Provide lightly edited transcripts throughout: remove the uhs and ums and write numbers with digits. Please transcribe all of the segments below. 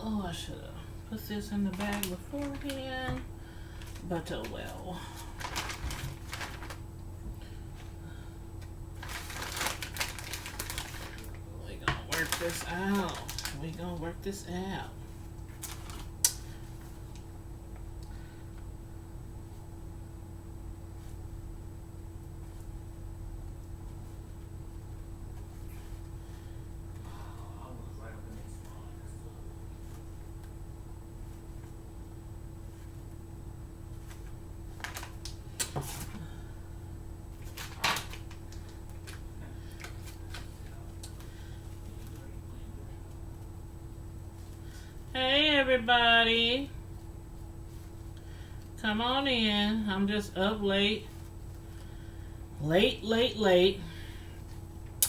Oh, I should have put this in the bag beforehand, but oh well. We're gonna work this out. We're gonna work this out. Hey everybody, come on in. I'm just up late. Late.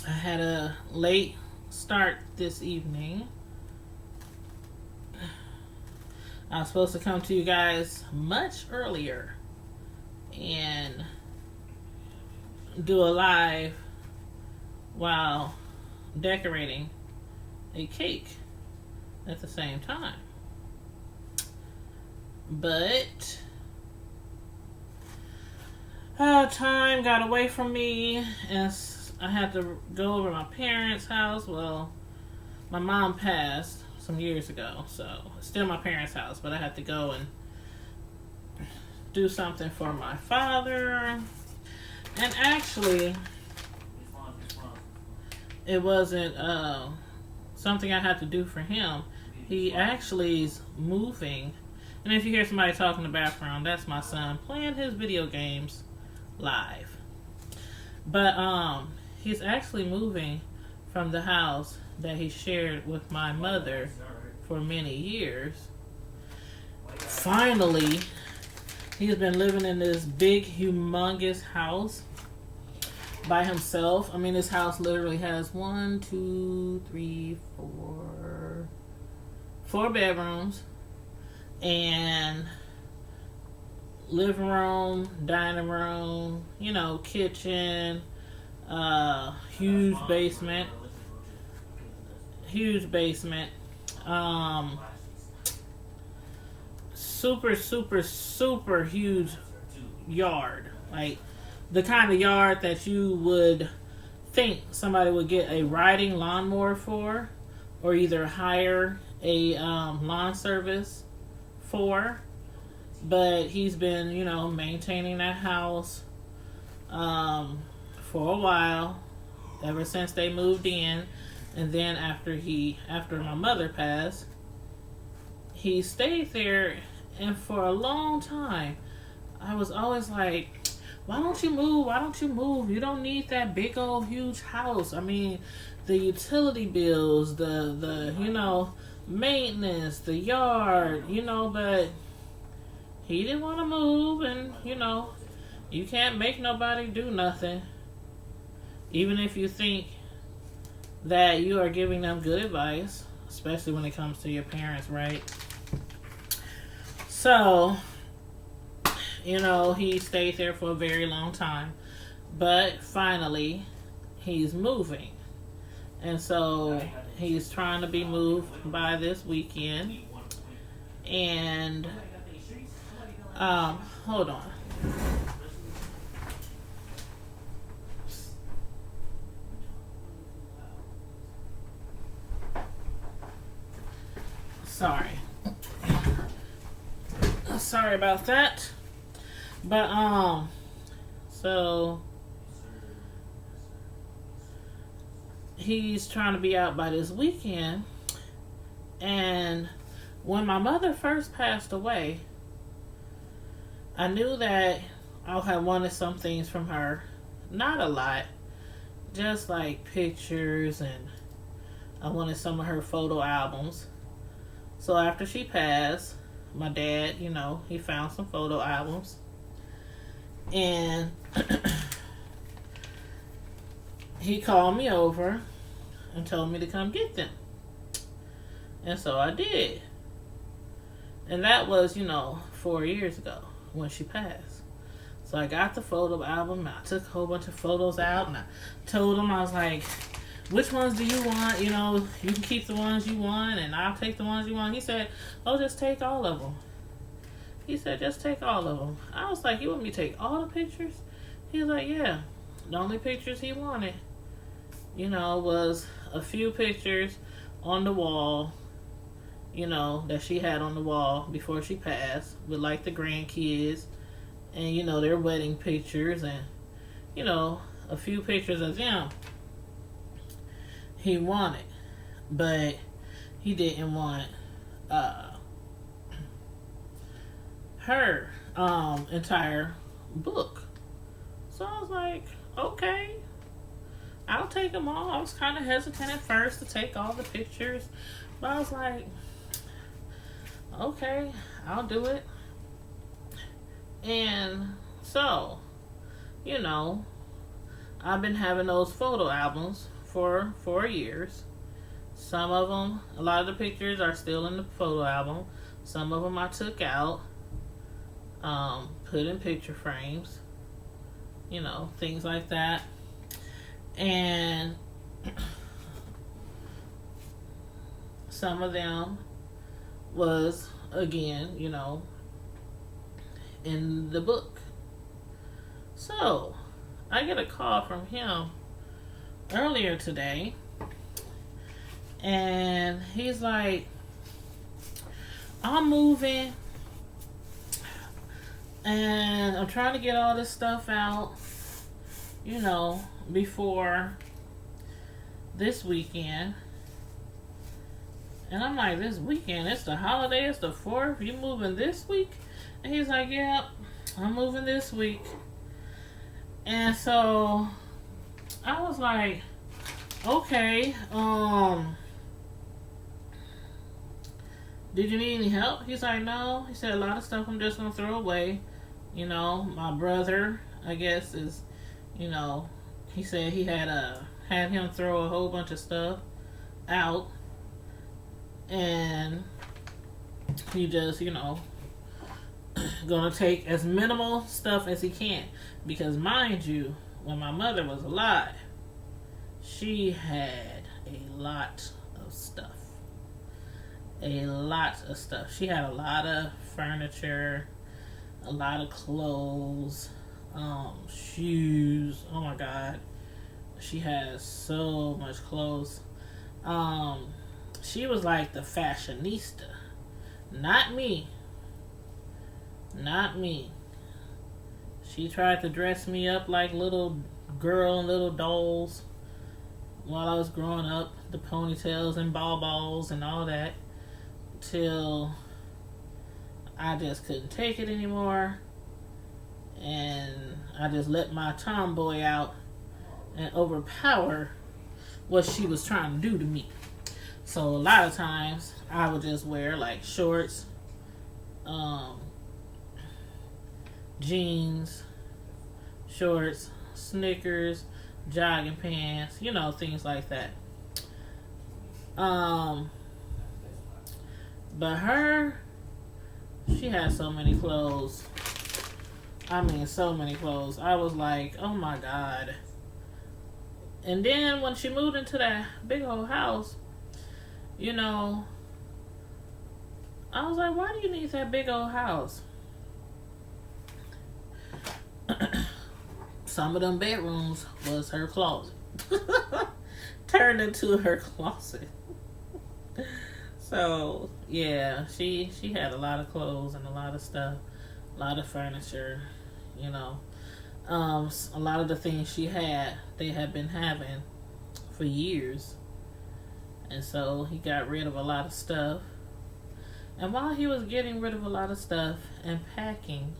I had a late start this evening. I was supposed to come to you guys much earlier and do a live while decorating a cake at the same time. But time got away from me as I had to go over to my parents' house. Well, my mom passed some years ago, so it's still my parents' house, but I had to go and do something for my father. And actually, it wasn't something I had to do for him. He actually is moving. And if you hear somebody talking in the background, that's my son playing his video games live. But he's actually moving from the house that he shared with my mother for many years. Finally, he's been living in this big, humongous house by himself. I mean, this house literally has 4 bedrooms and living room, dining room, kitchen, huge basement. Super huge yard. Like the kind of yard that you would think somebody would get a riding lawnmower for, or either hire a lawn service for. But he's been, maintaining that house for a while, ever since they moved in. And then after my mother passed, he stayed there. And for a long time, I was always like, why don't you move? You don't need that big old huge house. I mean, the utility bills, the maintenance, the yard, but he didn't want to move. And, you can't make nobody do nothing. Even if you think that you are giving them good advice, especially when it comes to your parents, right? So, he stayed there for a very long time. But finally, he's moving. And so, he's trying to be moved by this weekend. And, hold on. Sorry about that. But so he's trying to be out by this weekend, and When my mother first passed away, I knew that I had wanted some things from her. Not a lot, just like pictures, and I wanted some of her photo albums. So after she passed, my dad, he found some photo albums. And he called me over and told me to come get them. And so I did. And that was, 4 years ago when she passed. So I got the photo album, and I took a whole bunch of photos out, and I told him, I was like, which ones do you want? You can keep the ones you want, and I'll take the ones you want. He said, oh, just take all of them. He said, just take all of them. I was like, you want me to take all the pictures? He was like, yeah. The only pictures he wanted, was a few pictures on the wall, that she had on the wall before she passed with like the grandkids and, their wedding pictures and, a few pictures of them he wanted. But he didn't want her entire book. So I was like, okay, I'll take them all. I was kind of hesitant at first to take all the pictures, but I was like, okay, I'll do it. And so, I've been having those photo albums for 4 years. Some of them, a lot of the pictures are still in the photo album. Some of them I took out, put in picture frames, things like that. And some of them was, again, in the book. So, I get a call from him earlier today, and he's like, I'm moving, and I'm trying to get all this stuff out, before this weekend. And I'm like, this weekend? It's the holiday, it's the 4th, you moving this week? And he's like, yeah, I'm moving this week. And so I was like, okay, did you need any help? He's like, no. He said, a lot of stuff I'm just gonna throw away. My brother, I guess, is, he said he had him throw a whole bunch of stuff out. And he just, gonna take as minimal stuff as he can. Because mind you, when my mother was alive, she had a lot of stuff. A lot of stuff. She had a lot of furniture, a lot of clothes, shoes. Oh my God. She has so much clothes. She was like the fashionista. Not me. Not me. She tried to dress me up like little girl and little dolls while I was growing up. The ponytails and balls and all that. Till I just couldn't take it anymore. And I just let my tomboy out and overpower what she was trying to do to me. So a lot of times I would just wear like shorts, jeans, shorts, Snickers, jogging pants, things like that. But her, she had so many clothes. I mean, so many clothes. I was like, oh my God. And then when she moved into that big old house, I was like, why do you need that big old house? Some of them bedrooms was her closet. Turned into her closet. So, yeah, she had a lot of clothes and a lot of stuff, a lot of furniture, a lot of the things she had, they had been having for years. And so he got rid of a lot of stuff. And while he was getting rid of a lot of stuff and packing,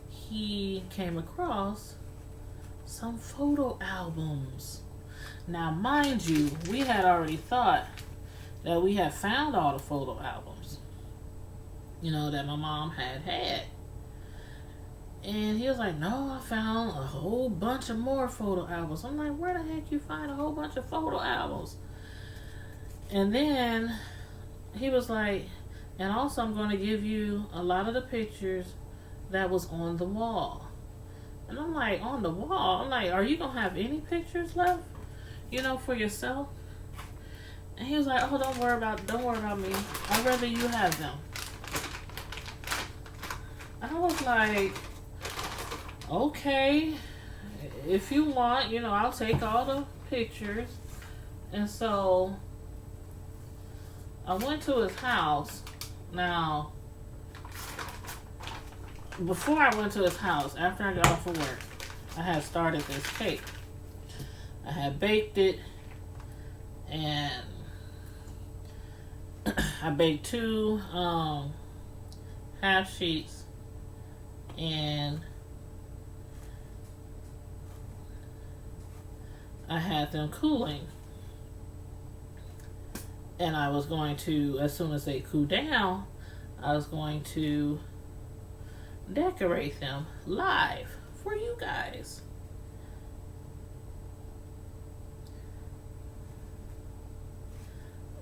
he came across some photo albums. Now, mind you, we had already thought that we had found all the photo albums, that my mom had. And he was like, no, I found a whole bunch of more photo albums. I'm like, where the heck you find a whole bunch of photo albums? And then he was like, and also I'm going to give you a lot of the pictures that was on the wall. And I'm like, on the wall? I'm like, are you going to have any pictures left, for yourself? And he was like, oh, don't worry about me. I'd rather you have them. I was like, okay, if you want, I'll take all the pictures. And so I went to his house. Now, before I went to his house, after I got off of work, I had started this cake. I had baked it, and I baked 2 half sheets, and I had them cooling. And I was going to, as soon as they cool down, I was going to decorate them live for you guys.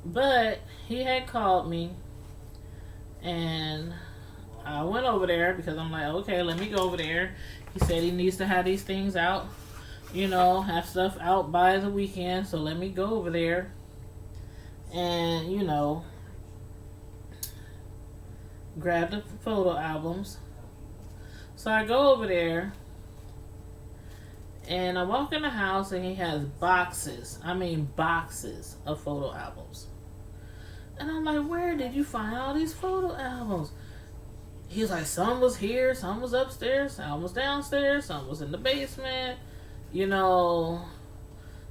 But he had called me, and I went over there because I'm like, okay, let me go over there. He said he needs to have these things out, have stuff out by the weekend, so let me go over there and, grab the photo albums. So I go over there, and I walk in the house, and he has boxes of photo albums. And I'm like, where did you find all these photo albums? He's like, some was here, some was upstairs, some was downstairs, some was in the basement,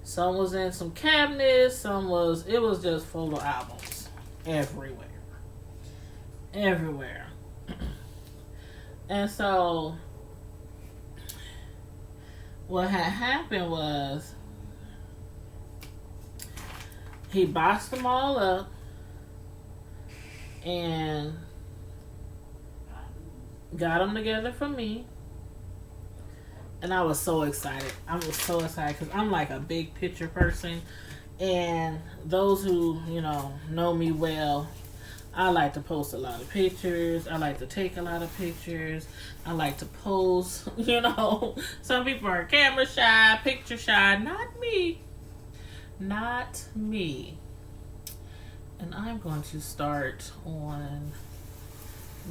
some was in some cabinets, it was just photo albums everywhere. And so what had happened was he boxed them all up and got them together for me. And I was so excited. Because I'm like a big picture person. And those who, know me well, I like to post a lot of pictures. I like to take a lot of pictures. I like to pose, Some people are camera shy, picture shy. Not me. Not me. And I'm going to start on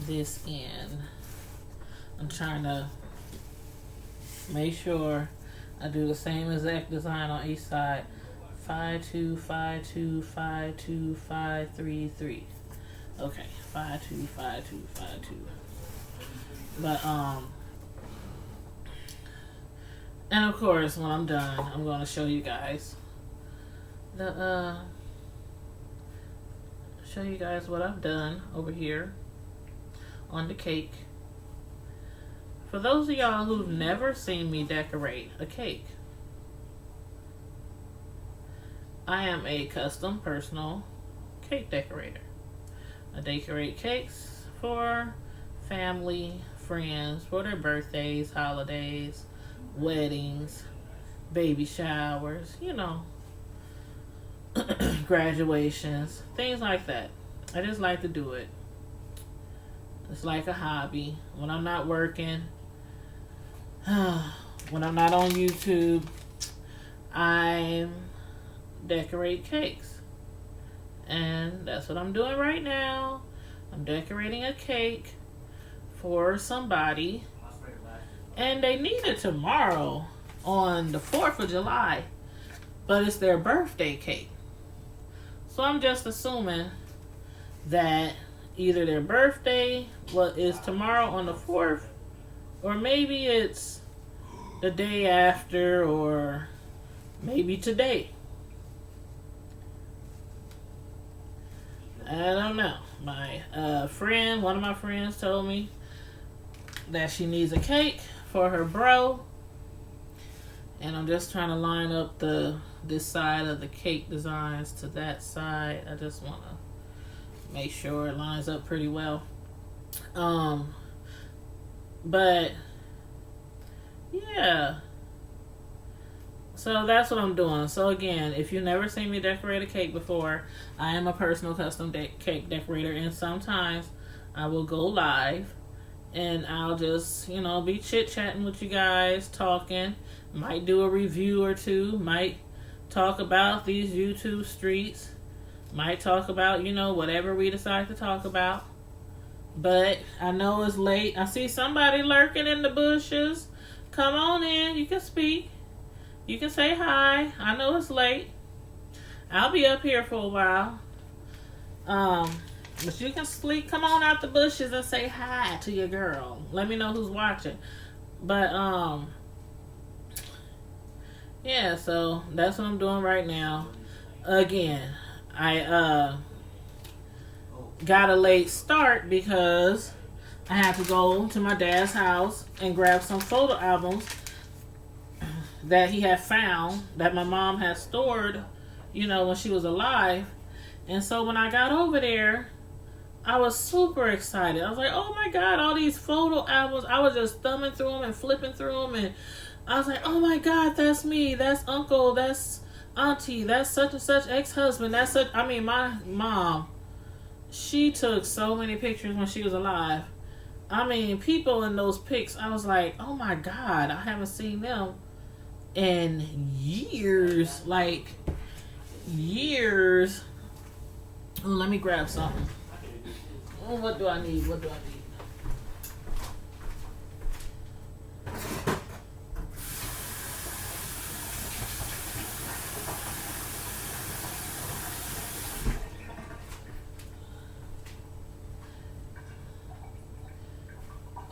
this end. I'm trying to make sure I do the same exact design on each side. 5 2 5 2 5 2 5 3 3. Okay, 5 2 5 2 5 2. But and of course when I'm done, I'm going to show you guys what I've done over here on the cake. For those of y'all who've never seen me decorate a cake, I am a custom personal cake decorator. I decorate cakes for family, friends, for their birthdays, holidays, weddings, baby showers, graduations, things like that. I just like to do it. It's like a hobby. When I'm not working, when I'm not on YouTube, I decorate cakes. And that's what I'm doing right now. I'm decorating a cake for somebody. And they need it tomorrow on the 4th of July. But it's their birthday cake. So I'm just assuming that either their birthday is tomorrow on the 4th, or maybe it's the day after, or maybe today. I don't know. My friend, one of my friends told me that she needs a cake for her bro. And I'm just trying to line up this side of the cake designs to that side. I just want to make sure it lines up pretty well. But yeah. So that's what I'm doing. So again, if you've never seen me decorate a cake before, I am a personal custom cake decorator, and sometimes I will go live and I'll just, be chit-chatting with you guys, talking. Might do a review or two. Might talk about these YouTube streets. Might talk about, whatever we decide to talk about. But I know it's late. I see somebody lurking in the bushes. Come on in. You can speak. You can say hi. I know it's late. I'll be up here for a while. But you can sleep. Come on out the bushes and say hi to your girl. Let me know who's watching. But, yeah, so that's what I'm doing right now. Again, I got a late start because I had to go to my dad's house and grab some photo albums that he had found that my mom had stored, when she was alive. And so when I got over there, I was super excited. I was like, oh my God, all these photo albums. I was just thumbing through them and flipping through them, and I was like, oh my God, that's me, that's uncle, that's auntie, that's such and such ex-husband, my mom, she took so many pictures when she was alive. People in those pics, I was like, oh my God, I haven't seen them in years. Like, years. Oh, let me grab something. Oh, what do I need?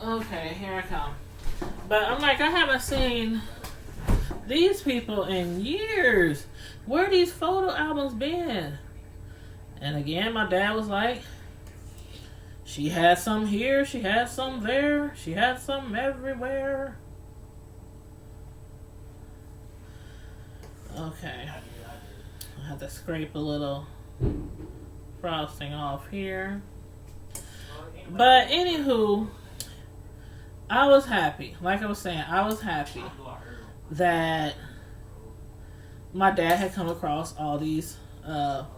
Okay, here I come. But I'm like, I haven't seen these people in years. Where these photo albums been? And again, my dad was like, she had some here, she had some there, she had some everywhere. Okay. I have to scrape a little frosting off here. But anywho, I was happy. Like I was saying, I was happy that my dad had come across all these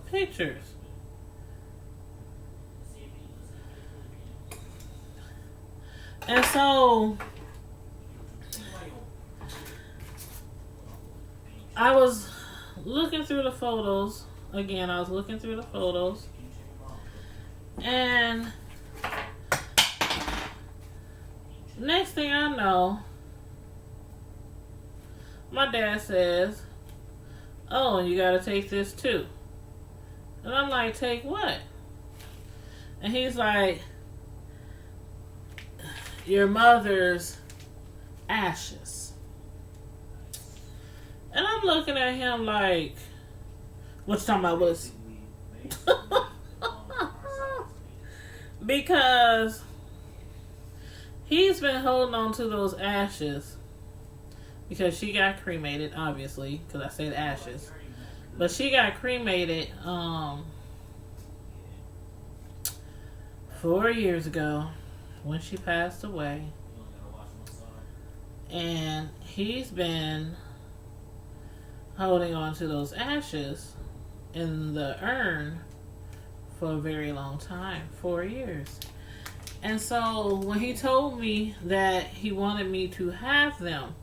pictures. And so I was looking through the photos. Again, I was looking through the photos. And next thing I know, my dad says, oh, and you gotta take this too. And I'm like, take what? And he's like, your mother's ashes. And I'm looking at him like, what you talking about? What's because he's been holding on to those ashes because she got cremated, obviously, because I said ashes. But she got cremated 4 years ago when she passed away. And he's been holding on to those ashes in the urn for a very long time, 4 years. And so when he told me that he wanted me to have them,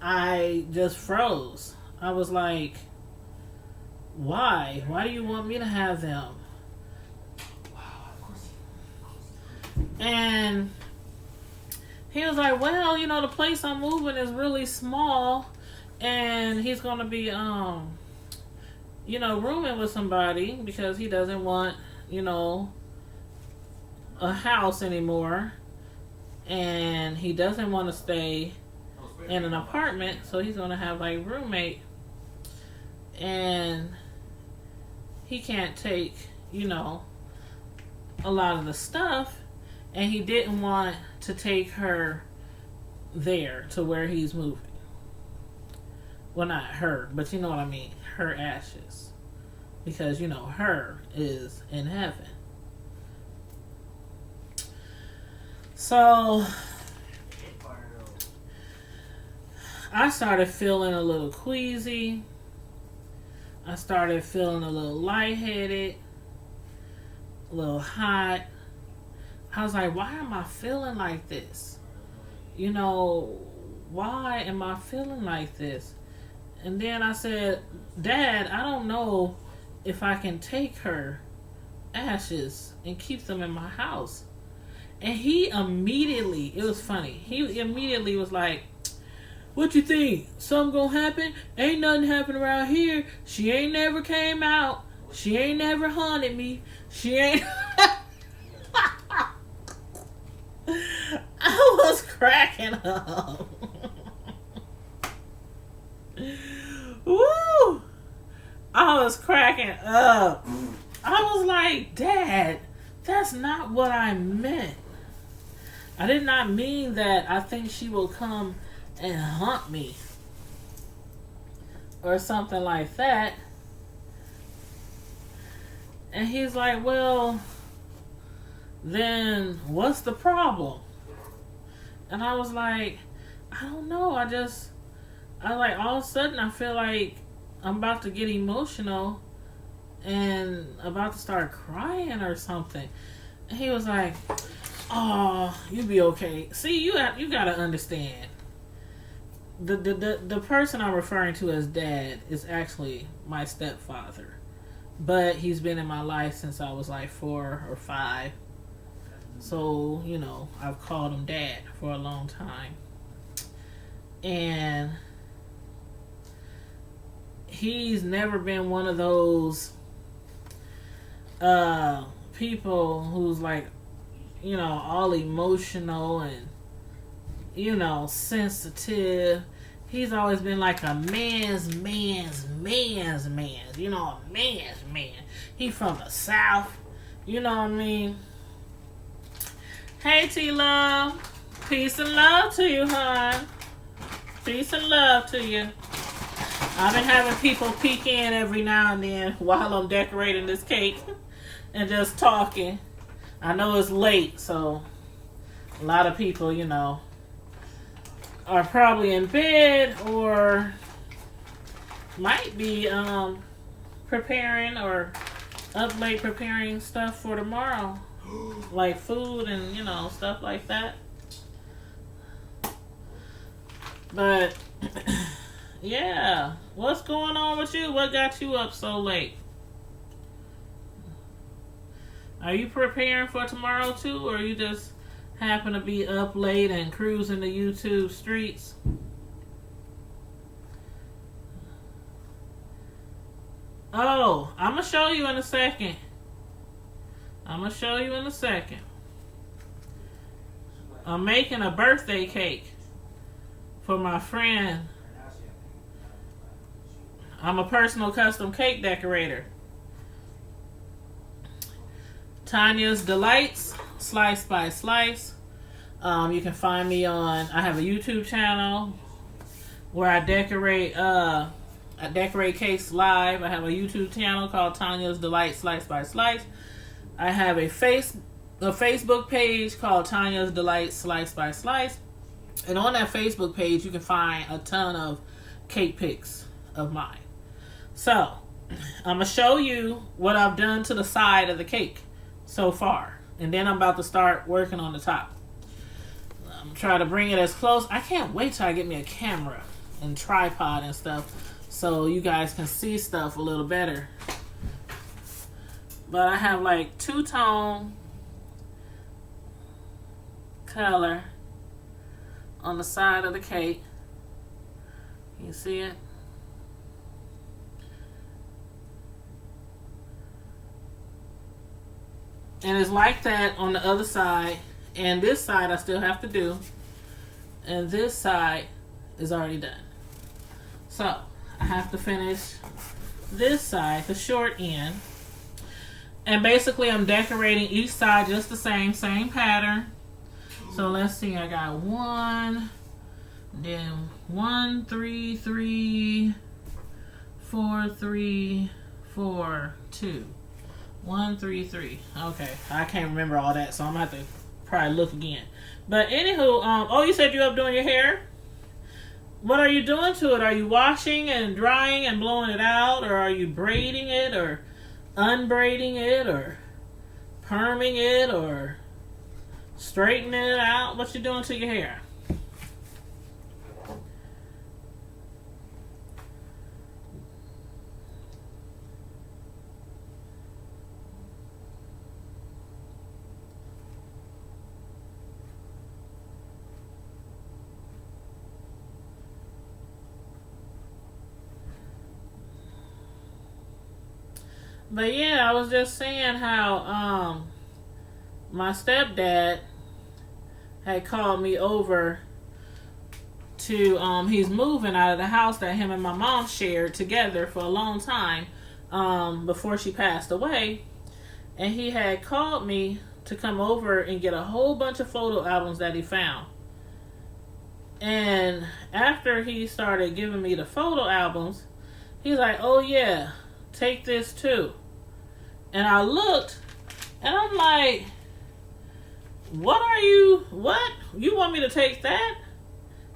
I just froze. I was like, why? Why do you want me to have them? And he was like, well, the place I'm moving is really small, and he's going to be, rooming with somebody because he doesn't want, a house anymore, and he doesn't want to stay in an apartment, so he's going to have like roommate. And he can't take, a lot of the stuff, and he didn't want to take her there to where he's moving. Well, not her, but you know what I mean. Her ashes. Because, her is in heaven. So, I started feeling a little queasy. I started feeling a little lightheaded. A little hot. I was like, why am I feeling like this? Why am I feeling like this? And then I said, Dad, I don't know if I can take her ashes and keep them in my house. And he immediately, it was funny, he immediately was like, what you think? Something gonna happen? Ain't nothing happen around here. She ain't never came out. She ain't never haunted me. She ain't... I was cracking up. Woo! I was cracking up. I was like, Dad, that's not what I meant. I did not mean that I think she will come and haunt me or something like that. And he's like, well, then what's the problem? And I was like, I don't know. I like, all of a sudden I feel like I'm about to get emotional and about to start crying or something. And he was like, oh, you'll be okay. See, you got to understand. The person I'm referring to as Dad is actually my stepfather. But he's been in my life since I was like 4 or 5. So, I've called him Dad for a long time. And he's never been one of those people who's like, all emotional and, sensitive. He's always been like a man's man. A man's man. He from the South. You know what I mean? Hey, T-Love. Peace and love to you, hon. Peace and love to you. I've been having people peek in every now and then while I'm decorating this cake and just talking. I know it's late, so a lot of people, are probably in bed or might be preparing or up late preparing stuff for tomorrow. Like food and, stuff like that. But, yeah. What's going on with you? What got you up so late? Are you preparing for tomorrow too, or you just happen to be up late and cruising the YouTube streets? Oh, I'm going to show you in a second. I'm making a birthday cake for my friend. I'm a personal custom cake decorator. Tanya's Delights, Slice by Slice. You can find me on, I have a YouTube channel where I decorate cakes live. I have a YouTube channel called Tanya's Delights, Slice by Slice. I have a Facebook page called Tanya's Delights, Slice by Slice. And on that Facebook page, you can find a ton of cake pics of mine. So, I'm going to show you what I've done to the side of the cake so far. And then I'm about to start working on the top. I'm trying to bring it as close. I can't wait till I get me a camera and tripod and stuff so you guys can see stuff a little better. But I have like two-tone color on the side of the cake. You see it? And it's like that on the other side. And this side I still have to do. And this side is already done. So, I have to finish this side, the short end. And basically, I'm decorating each side just the same pattern. So let's see, I got 1, then 1, 3, 3, 4, 3, 4, 2. 1, 3, 3. Okay, I can't remember all that, so I'm gonna have to probably look again. But anywho, oh, you said you're up doing your hair? What are you doing to it? Are you washing and drying and blowing it out, or are you braiding it, or unbraiding it, or perming it, or straightening it out? What you doing to your hair? But yeah, I was just saying how my stepdad had called me over to he's moving out of the house that him and my mom shared together for a long time before she passed away, and he had called me to come over and get a whole bunch of photo albums that he found. And after he started giving me the photo albums, he's like, "Oh yeah, take this too." And I looked, and I'm like, what? You want me to take that?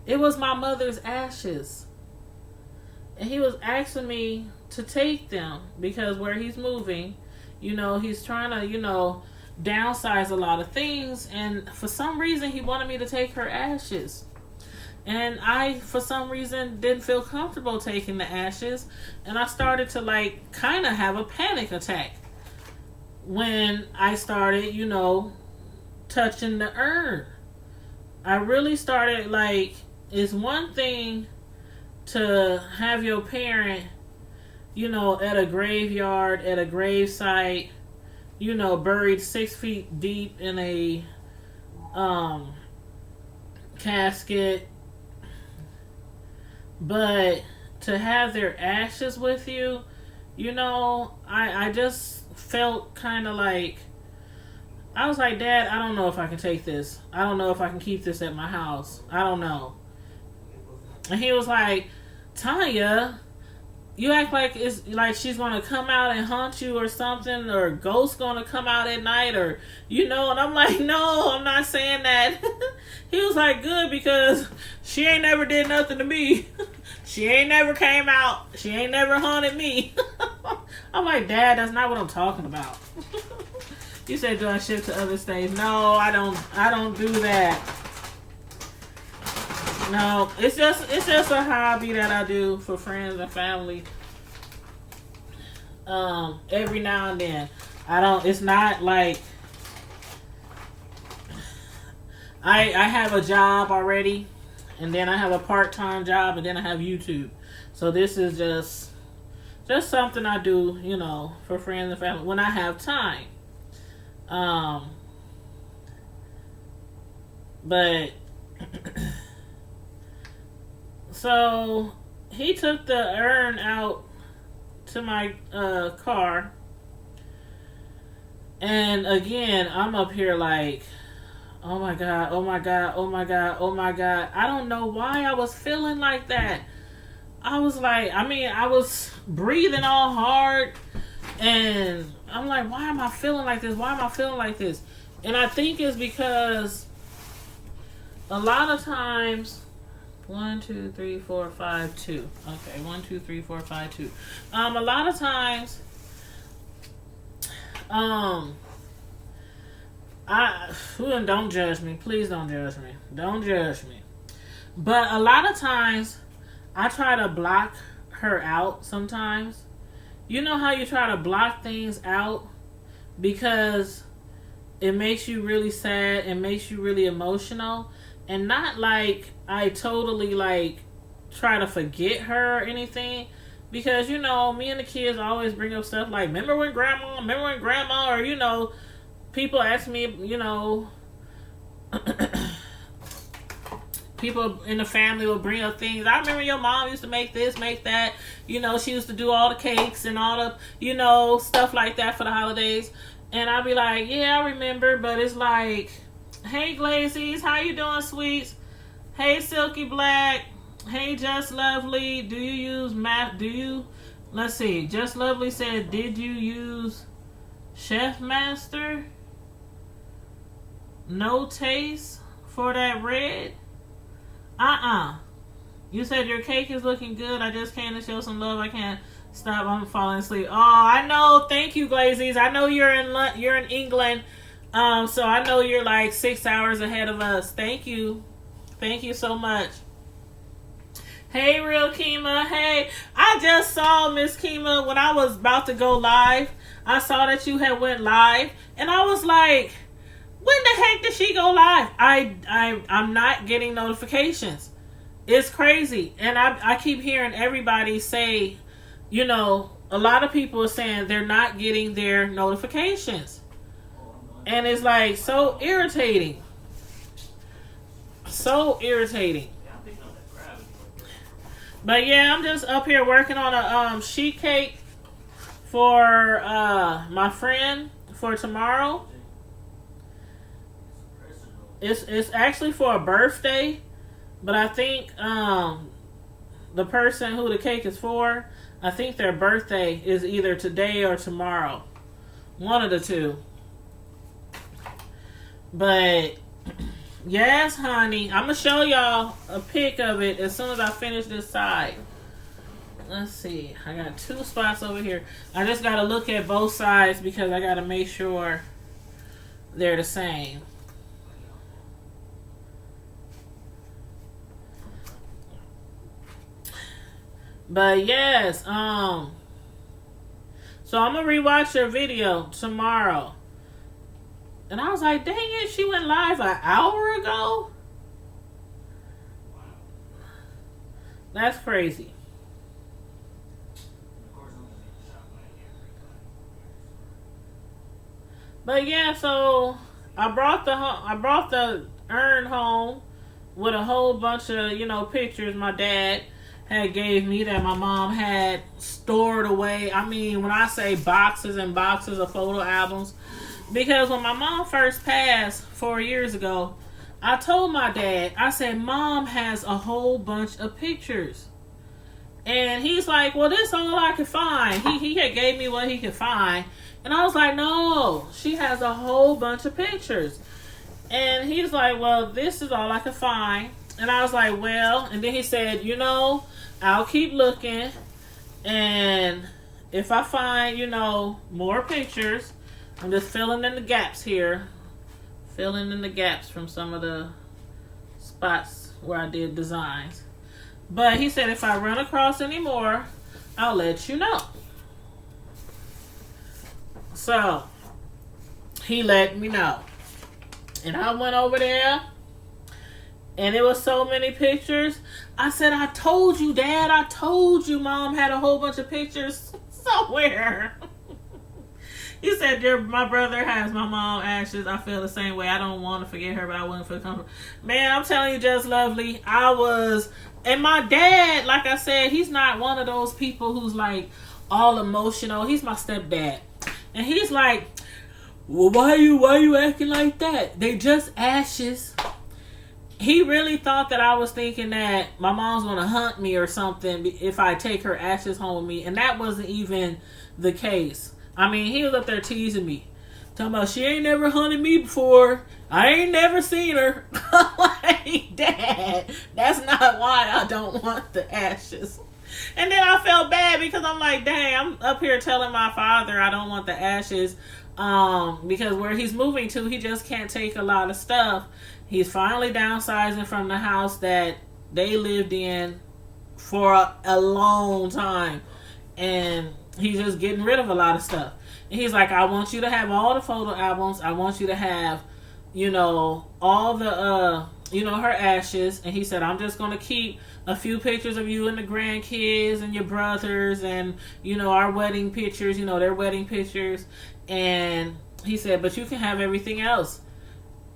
It was my mother's ashes. And he was asking me to take them because where he's moving, he's trying to, downsize a lot of things. And for some reason, he wanted me to take her ashes. And I, for some reason, didn't feel comfortable taking the ashes. And I started to, kind of have a panic attack when I started, touching the urn. I really started, it's one thing to have your parent, at a graveyard, at a gravesite, buried 6 feet deep in a casket. But to have their ashes with you, I just felt kind of I was like, "Dad, I don't know if I can take this. I don't know if I can keep this at my house. I don't know." And he was like, "Tanya, you act like it's like she's gonna come out and haunt you or something, or a ghost gonna come out at night, or And I'm like, "No, I'm not saying that." He was like, "Good, because she ain't never did nothing to me. She ain't never came out. She ain't never haunted me." I'm like, "Dad, that's not what I'm talking about." You said, "Do I ship to other states?" No, I don't do that. No, it's just a hobby that I do for friends and family. Every now and then. It's not like I have a job already, and then I have a part-time job, and then I have YouTube. So this is just something I do, for friends and family when I have time. But so he took the urn out to my car, and again I'm up here like, "Oh my God, oh my God, oh my God, oh my God." I don't know why I was feeling like that. I was like, I was breathing all hard, and I'm like, "Why am I feeling like this? Why am I feeling like this?" And I think it's because a lot of times, 1, 2, 3, 4, 5, 2. Okay, 1, 2, 3, 4, 5, 2. A lot of times, don't judge me. Please don't judge me. Don't judge me. But a lot of times, I try to block her out sometimes. You know how you try to block things out because it makes you really sad and makes you really emotional, and not like I totally try to forget her or anything, because me and the kids always bring up stuff like, remember when grandma, or people ask me, people in the family will bring up things. I remember your mom used to make this, make that. You know, she used to do all the cakes and all the, you know, stuff like that for the holidays. And I'd be like, yeah, I remember. But it's like, hey, Glazies, how you doing, sweets? Hey, Silky Black. Hey, Just Lovely. Do you use math? Let's see. Just Lovely said, did you use Chef Master? No taste for that red? You said your cake is looking good. I just came to show some love. I can't stop. I'm falling asleep. Oh, I know. Thank you, Glazies. I know you're in England. So I know you're like 6 hours ahead of us. Thank you. Thank you so much. Hey, Real Kima. Hey, I just saw Miss Kima when I was about to go live. I saw that you had went live, and I was like, when the heck did she go live? I'm not getting notifications. It's crazy. And I keep hearing everybody say, you know, a lot of people are saying they're not getting their notifications. And it's like so irritating. So irritating. But yeah, I'm just up here working on a sheet cake for my friend for tomorrow. It's actually for a birthday, but I think the person who the cake is for, I think their birthday is either today or tomorrow. One of the two. But yes, honey, I'm gonna show y'all a pic of it as soon as I finish this side. Let's see. I got 2 spots over here. I just gotta look at both sides because I gotta make sure they're the same. But yes, so I'm gonna rewatch your video tomorrow. And I was like, dang it, she went live an hour ago? That's crazy. But yeah, so I brought the urn home with a whole bunch of, you know, pictures my dad had gave me that my mom had stored away. I mean, when I say boxes and boxes of photo albums, because when my mom first passed 4 years ago, I told my dad, I said, Mom has a whole bunch of pictures. And he's like, well, this is all I could find. He had gave me what he could find. And I was like, no, she has a whole bunch of pictures. And he's like, well, this is all I could find. And I was like, well, and then he said, you know, I'll keep looking. And if I find, you know, more pictures, I'm just filling in the gaps here. Filling in the gaps from some of the spots where I did designs. But he said if I run across any more, I'll let you know. So, he let me know. And I went over there, and it was so many pictures. I said, I told you, Dad. I told you Mom had a whole bunch of pictures somewhere. He said, my brother has my mom ashes. I feel the same way. I don't want to forget her, but I wouldn't feel comfortable. Man, I'm telling you, Just Lovely, and my dad, like I said, he's not one of those people who's like all emotional. He's my stepdad. And he's like, well, why you acting like that? They just ashes. He really thought that I was thinking that my mom's going to hunt me or something if I take her ashes home with me. And that wasn't even the case. I mean, he was up there teasing me. Talking about, she ain't never hunted me before. I ain't never seen her. I'm like, Dad, that's not why I don't want the ashes. And then I felt bad because I'm like, dang, I'm up here telling my father I don't want the ashes. Because where he's moving to, he just can't take a lot of stuff. He's finally downsizing from the house that they lived in for a long time. And he's just getting rid of a lot of stuff. And he's like, I want you to have all the photo albums. I want you to have, you know, all the, you know, her ashes. And he said, I'm just going to keep a few pictures of you and the grandkids and your brothers and, you know, our wedding pictures, you know, their wedding pictures. And he said, but you can have everything else.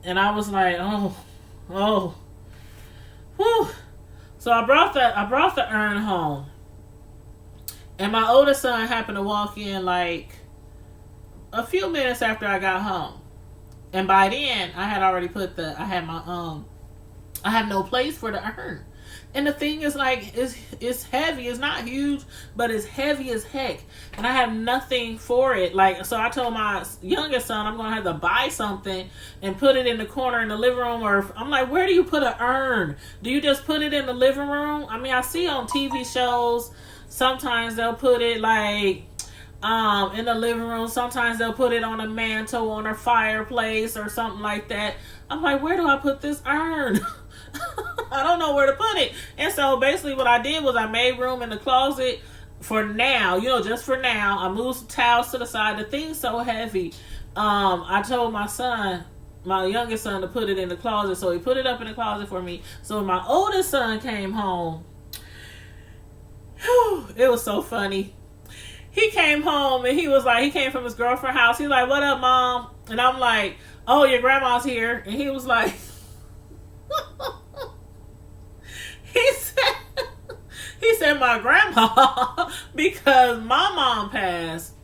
And I was like, oh. Whew. So I brought the urn home, and my oldest son happened to walk in like a few minutes after I got home, and by then I had already I have no place for the urn. And the thing is, like, it's heavy. It's not huge, but it's heavy as heck. And I have nothing for it. Like, so I told my youngest son I'm going to have to buy something and put it in the corner in the living room. Or I'm like, where do you put an urn? Do you just put it in the living room? I mean, I see on TV shows, sometimes they'll put it, like, in the living room. Sometimes they'll put it on a mantle, on a fireplace, or something like that. I'm like, where do I put this urn? I don't know where to put it. And so basically what I did was I made room in the closet for now, just for now. I moved some towels to the side. The thing's so heavy. I told my son, my youngest son, to put it in the closet. So he put it up in the closet for me. So when my oldest son came home, it was so funny. He came home and he was like, he came from his girlfriend's house. He's like, what up, Mom? And I'm like, oh, your grandma's here. And he was like, he said my grandma, because my mom passed.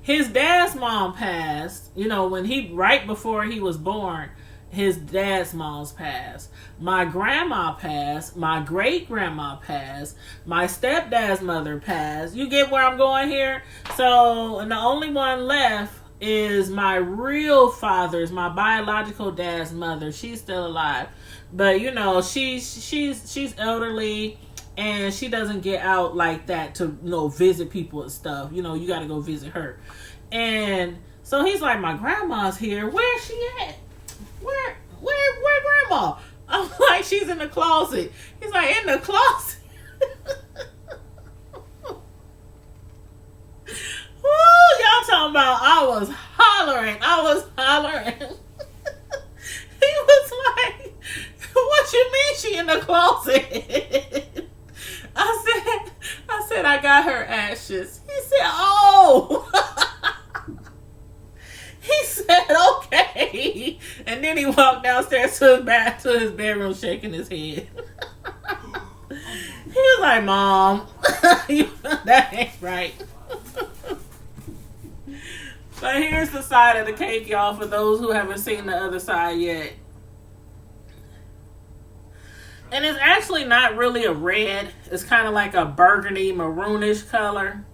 His dad's mom passed, right before he was born. His dad's mom's passed. My grandma passed. My great grandma passed. My stepdad's mother passed. You get where I'm going here? So, and the only one left is my real father's, my biological dad's mother. She's still alive. But she's elderly, and she doesn't get out like that to visit people and stuff. You got to go visit her. And so he's like, my grandma's here. Where's she at? Where grandma? I'm like, she's in the closet. He's like, in the closet. Woo, y'all talking about I was hollering. He was like, what you mean she in the closet? I said I got her ashes. He said, oh. He said, okay. And then he walked downstairs to his bedroom shaking his head. He was like, Mom, that ain't right. But here's the side of the cake, y'all, for those who haven't seen the other side yet. And it's actually not really a red. It's kind of like a burgundy, maroonish color.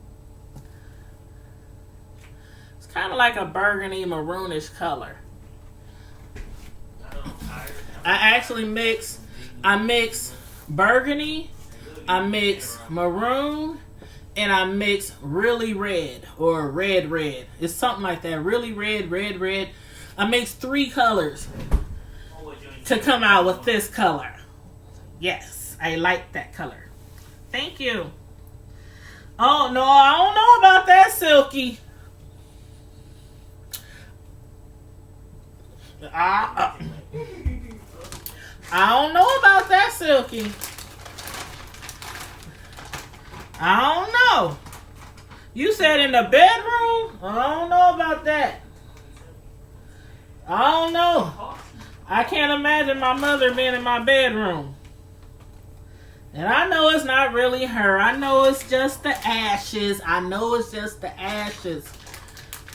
It's kind of like a burgundy, maroonish color. I mix burgundy, I mix maroon, and I mix really red or red. It's something like that. Really red. I mix 3 colors to come out with this color. Yes, I like that color. Thank you. Oh, no, I don't know about that, Silky. I don't know about that, Silky. I don't know. You said in the bedroom? I don't know about that. I don't know. I can't imagine my mother being in my bedroom. And I know it's not really her. I know it's just the ashes.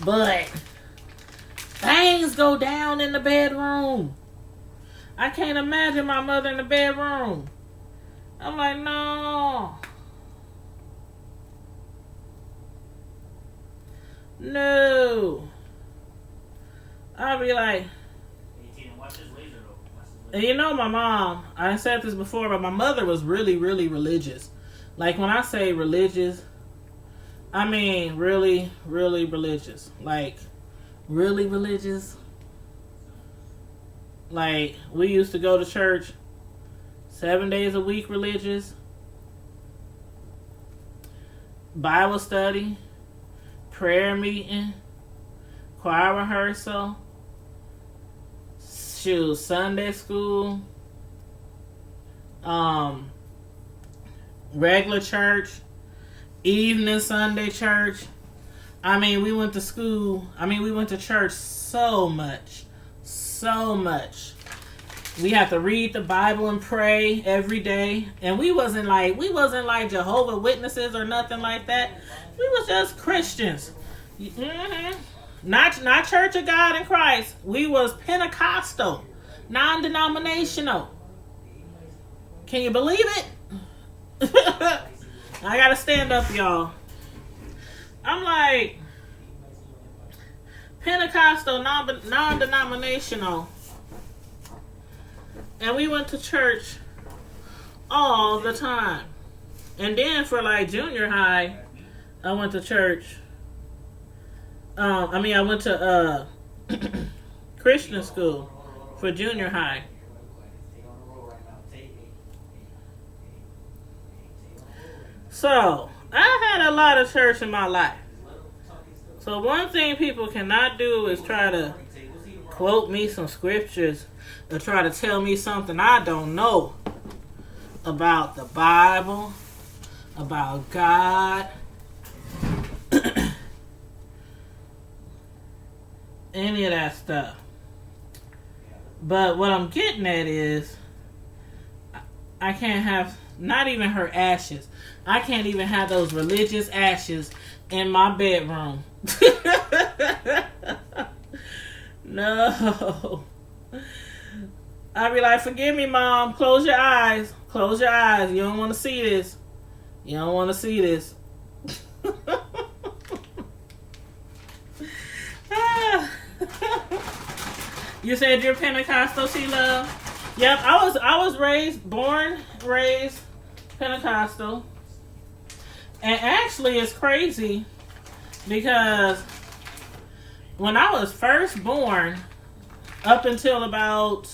But things go down in the bedroom. I can't imagine my mother in the bedroom. I'm like, no. No. I'll be like, and my mom, I said this before, but my mother was really, really religious. Like, when I say religious, I mean really, really religious. Like, really religious. Like, we used to go to church 7 days a week, religious. Bible study, prayer meeting, choir rehearsal, Sunday school, regular church, evening Sunday church. I mean, we went to school. We went to church so much. We had to read the Bible and pray every day. And we wasn't like Jehovah Witnesses or nothing like that. We was just Christians. Mm-hmm. Not Church of God in Christ. We was Pentecostal, non-denominational. Can you believe it? I gotta stand up, y'all. I'm like Pentecostal, non-denominational. And we went to church all the time. And then for like junior high, I went to church. I went to Christian school for junior high. So, I had a lot of church in my life. So one thing people cannot do is try to quote me some scriptures or try to tell me something I don't know about the Bible, about God, any of that stuff. But what I'm getting at is I can't have not even her ashes. I can't even have those religious ashes in my bedroom. No. I'd be like, forgive me, Mom. Close your eyes. Close your eyes. You don't want to see this. You don't want to see this. You said you're Pentecostal, Sheila? Yep, I was born, raised Pentecostal. And actually it's crazy because when I was first born, up until about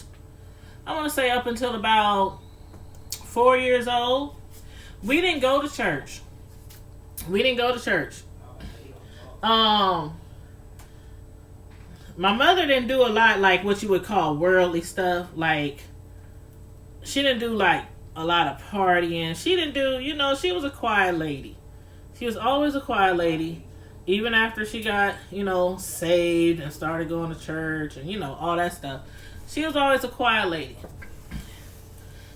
4 years old, we didn't go to church. My mother didn't do a lot like what you would call worldly stuff. Like, she didn't do like a lot of partying. She didn't do, she was a quiet lady. She was always a quiet lady. Even after she got, saved and started going to church and, all that stuff. She was always a quiet lady.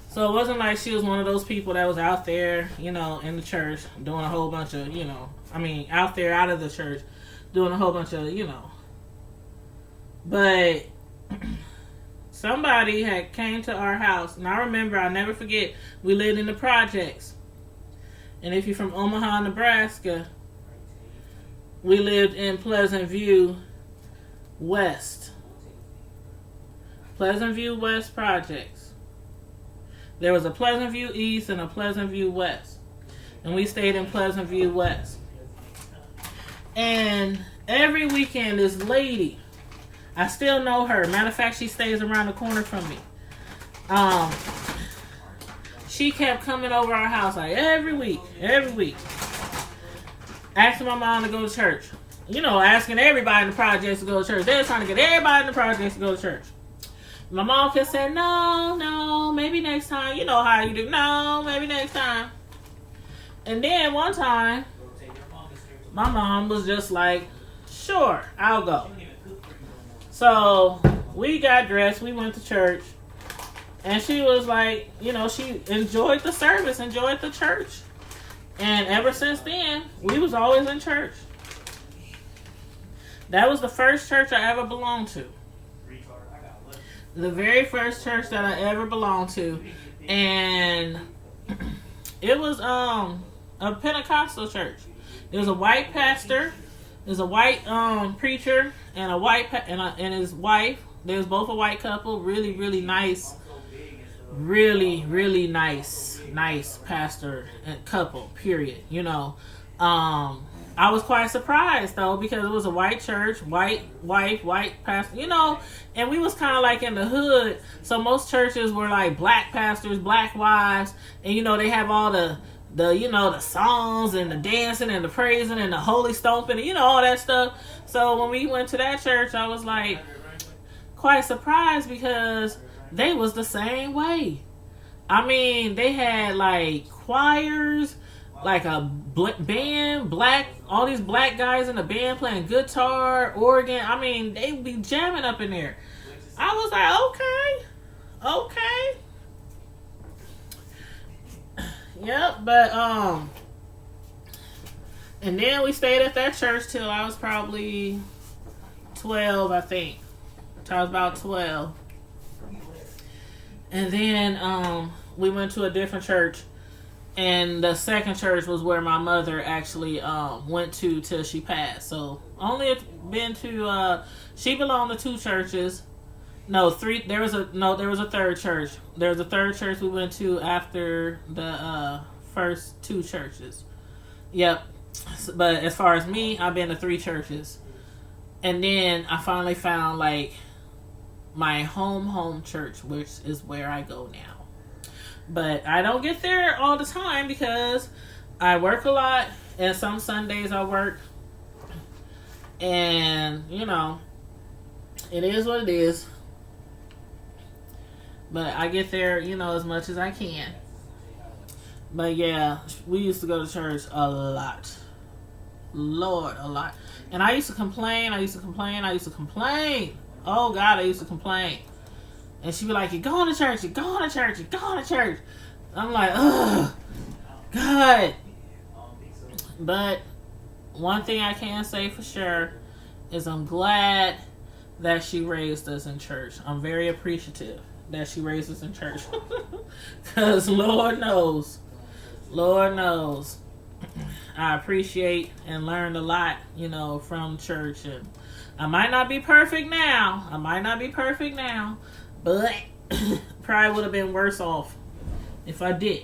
So it wasn't like she was one of those people that was out there, in the church doing a whole bunch of, out there, out of the church, doing a whole bunch of, But somebody had came to our house. And I remember, I'll never forget, we lived in the projects. And if you're from Omaha, Nebraska, we lived in Pleasant View West. Pleasant View West projects. There was a Pleasant View East and a Pleasant View West. And we stayed in Pleasant View West. And every weekend, this lady, I still know her. Matter of fact, she stays around the corner from me. She kept coming over our house like every week. Asking my mom to go to church. Asking everybody in the projects to go to church. They were trying to get everybody in the projects to go to church. My mom kept saying, no, maybe next time. You know how you do. No, maybe next time. And then one time, my mom was just like, sure, I'll go. So we got dressed. We went to church. And she was like, she enjoyed the service, enjoyed the church. And ever since then, we was always in church. That was the first church I ever belonged to. The very first church that I ever belonged to. And it was a Pentecostal church. It was a white pastor. There's a white preacher and and his wife. They was both a white couple. Really, really nice. Really, really nice pastor and couple, period. I was quite surprised though, because it was a white church, white wife, white pastor, and we was kind of like in the hood. So most churches were like black pastors, black wives, and they have all the songs and the dancing and the praising and the holy stomping and all that stuff. So when we went to that church, I was like quite surprised because they was the same way. I mean, they had like choirs, like a band, all these black guys in the band playing guitar, organ. I mean, they be jamming up in there. I was like, Okay. Yep, but and then we stayed at that church till I was probably 12, I think. Till I was about 12. And then we went to a different church, and the second church was where my mother actually went to till she passed. So only been to she belonged to two churches. No, three. There was a third church. There was a third church we went to after the first two churches. Yep. But as far as me, I've been to three churches, and then I finally found like my home church, which is where I go now. But I don't get there all the time because I work a lot, and some Sundays I work, and you know, it is what it is. But I get there, you know, as much as I can. But yeah, we used to go to church a lot. Lord, a lot. And I used to complain. Oh God, I used to complain. And she'd be like, you're going to church. I'm like, ugh, God. But one thing I can say for sure is I'm glad that she raised us in church. I'm very appreciative that she raised us in church. Because Lord knows, I appreciate and learned a lot, you know, from church. And I might not be perfect now, but probably would have been worse off if I did.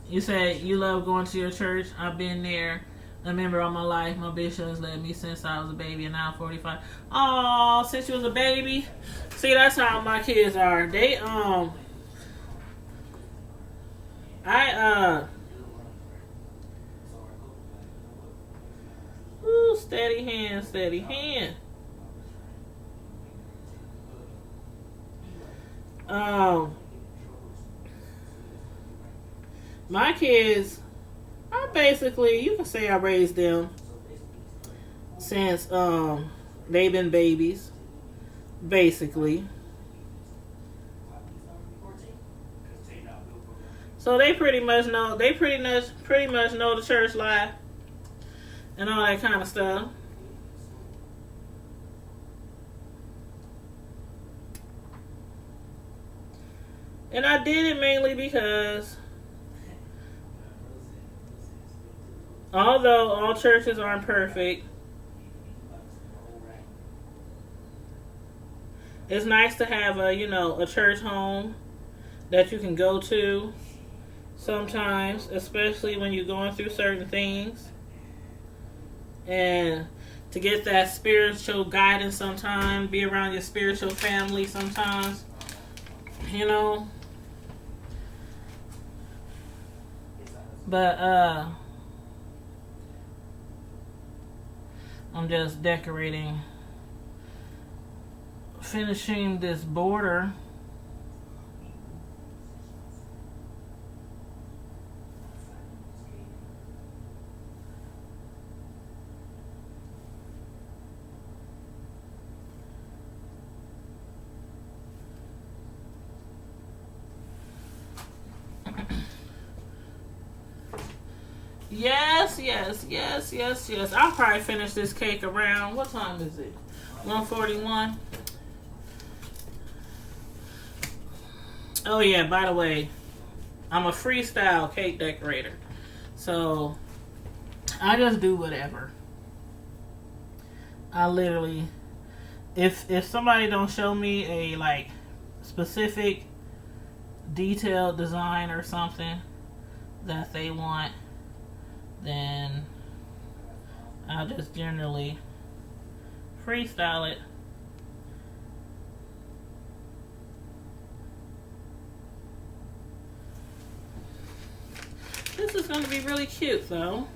You say you love going to your church. I've been there a member all my life. My bishop has led me since I was a baby, and now I'm 45. Oh, since you was a baby. See, that's how my kids are. They ooh, steady hand. My kids, I basically, you can say I raised them since they've been babies, basically. So they pretty much know the church life and all that kind of stuff. And I did it mainly because although all churches aren't perfect, it's nice to have a church home that you can go to sometimes, especially when you're going through certain things. And to get that spiritual guidance sometimes, be around your spiritual family sometimes, you know. But I'm just decorating, finishing this border. Yes. I'll probably finish this cake around, what time is it? 1:41. Oh yeah, by the way, I'm a freestyle cake decorator. So I just do whatever. I literally, if somebody don't show me a like specific detailed design or something that they want, then I'll just generally freestyle it. This is going to be really cute though.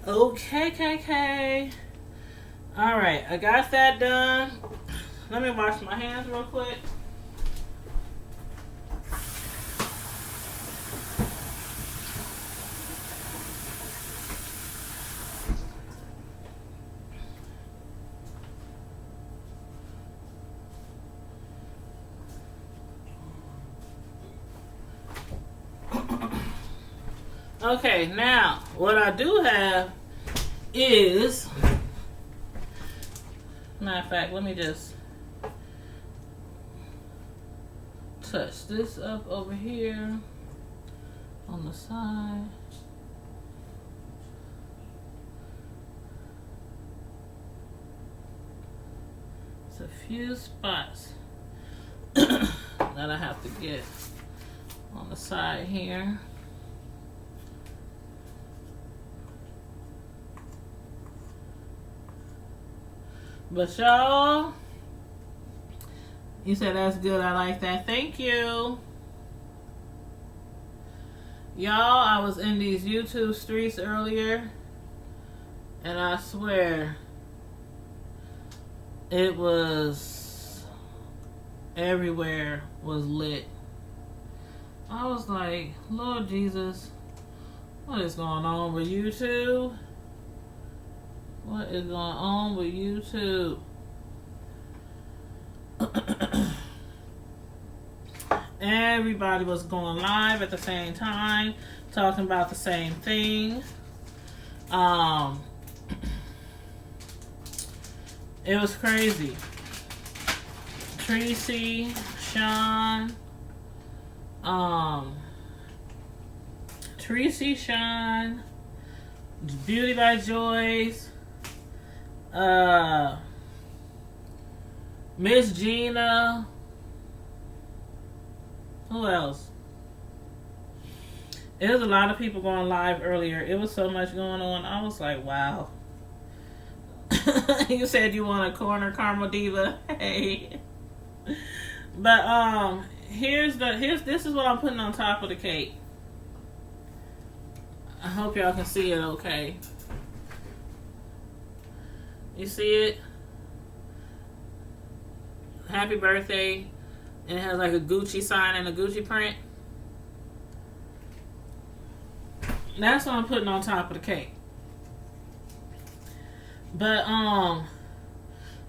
Okay, KK. All right, I got that done. Let me wash my hands real quick. Okay, now what I do have is, matter of fact, let me just touch this up over here on the side. It's a few spots that I have to get on the side here. But y'all, you said that's good. I like that. Thank you. Y'all, I was in these YouTube streets earlier, and I swear it was everywhere was lit. I was like, Lord Jesus, what is going on with YouTube? What is going on with YouTube? Everybody was going live at the same time, talking about the same thing. It was crazy. Tracy, Sean, Beauty by Joyce, Miss Gina. Who else? There was a lot of people going live earlier. It was so much going on. I was like, wow. You said you want a corner, Caramel Diva. Hey. But this is what I'm putting on top of the cake. I hope y'all can see it okay. You see it? Happy birthday. And it has like a Gucci sign and a Gucci print. That's what I'm putting on top of the cake. But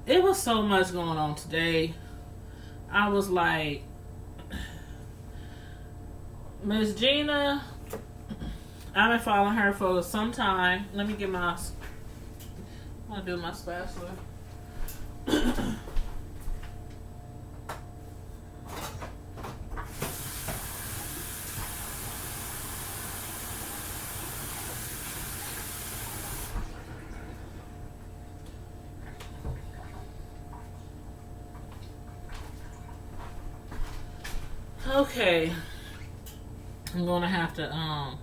it was so much going on today. I was like, Miss Gina, I've been following her for some time. Let me get my, I'm gonna do my spatula. Okay, I'm gonna have to I'm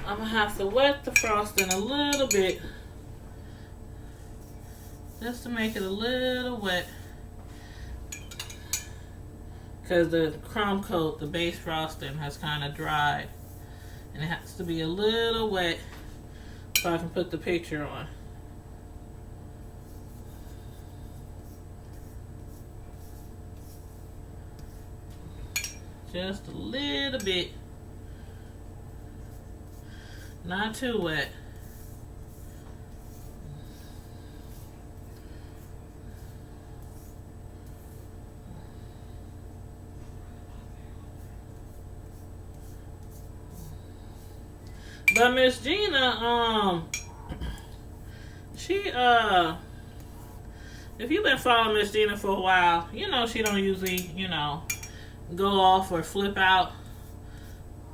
gonna have to wet the frosting a little bit just to make it a little wet, because the crumb coat, the base frosting, has kind of dried, and it has to be a little wet so I can put the picture on. Just a little bit, not too wet. But Miss Gina, she, if you've been following Miss Gina for a while, you know she don't usually, go off or flip out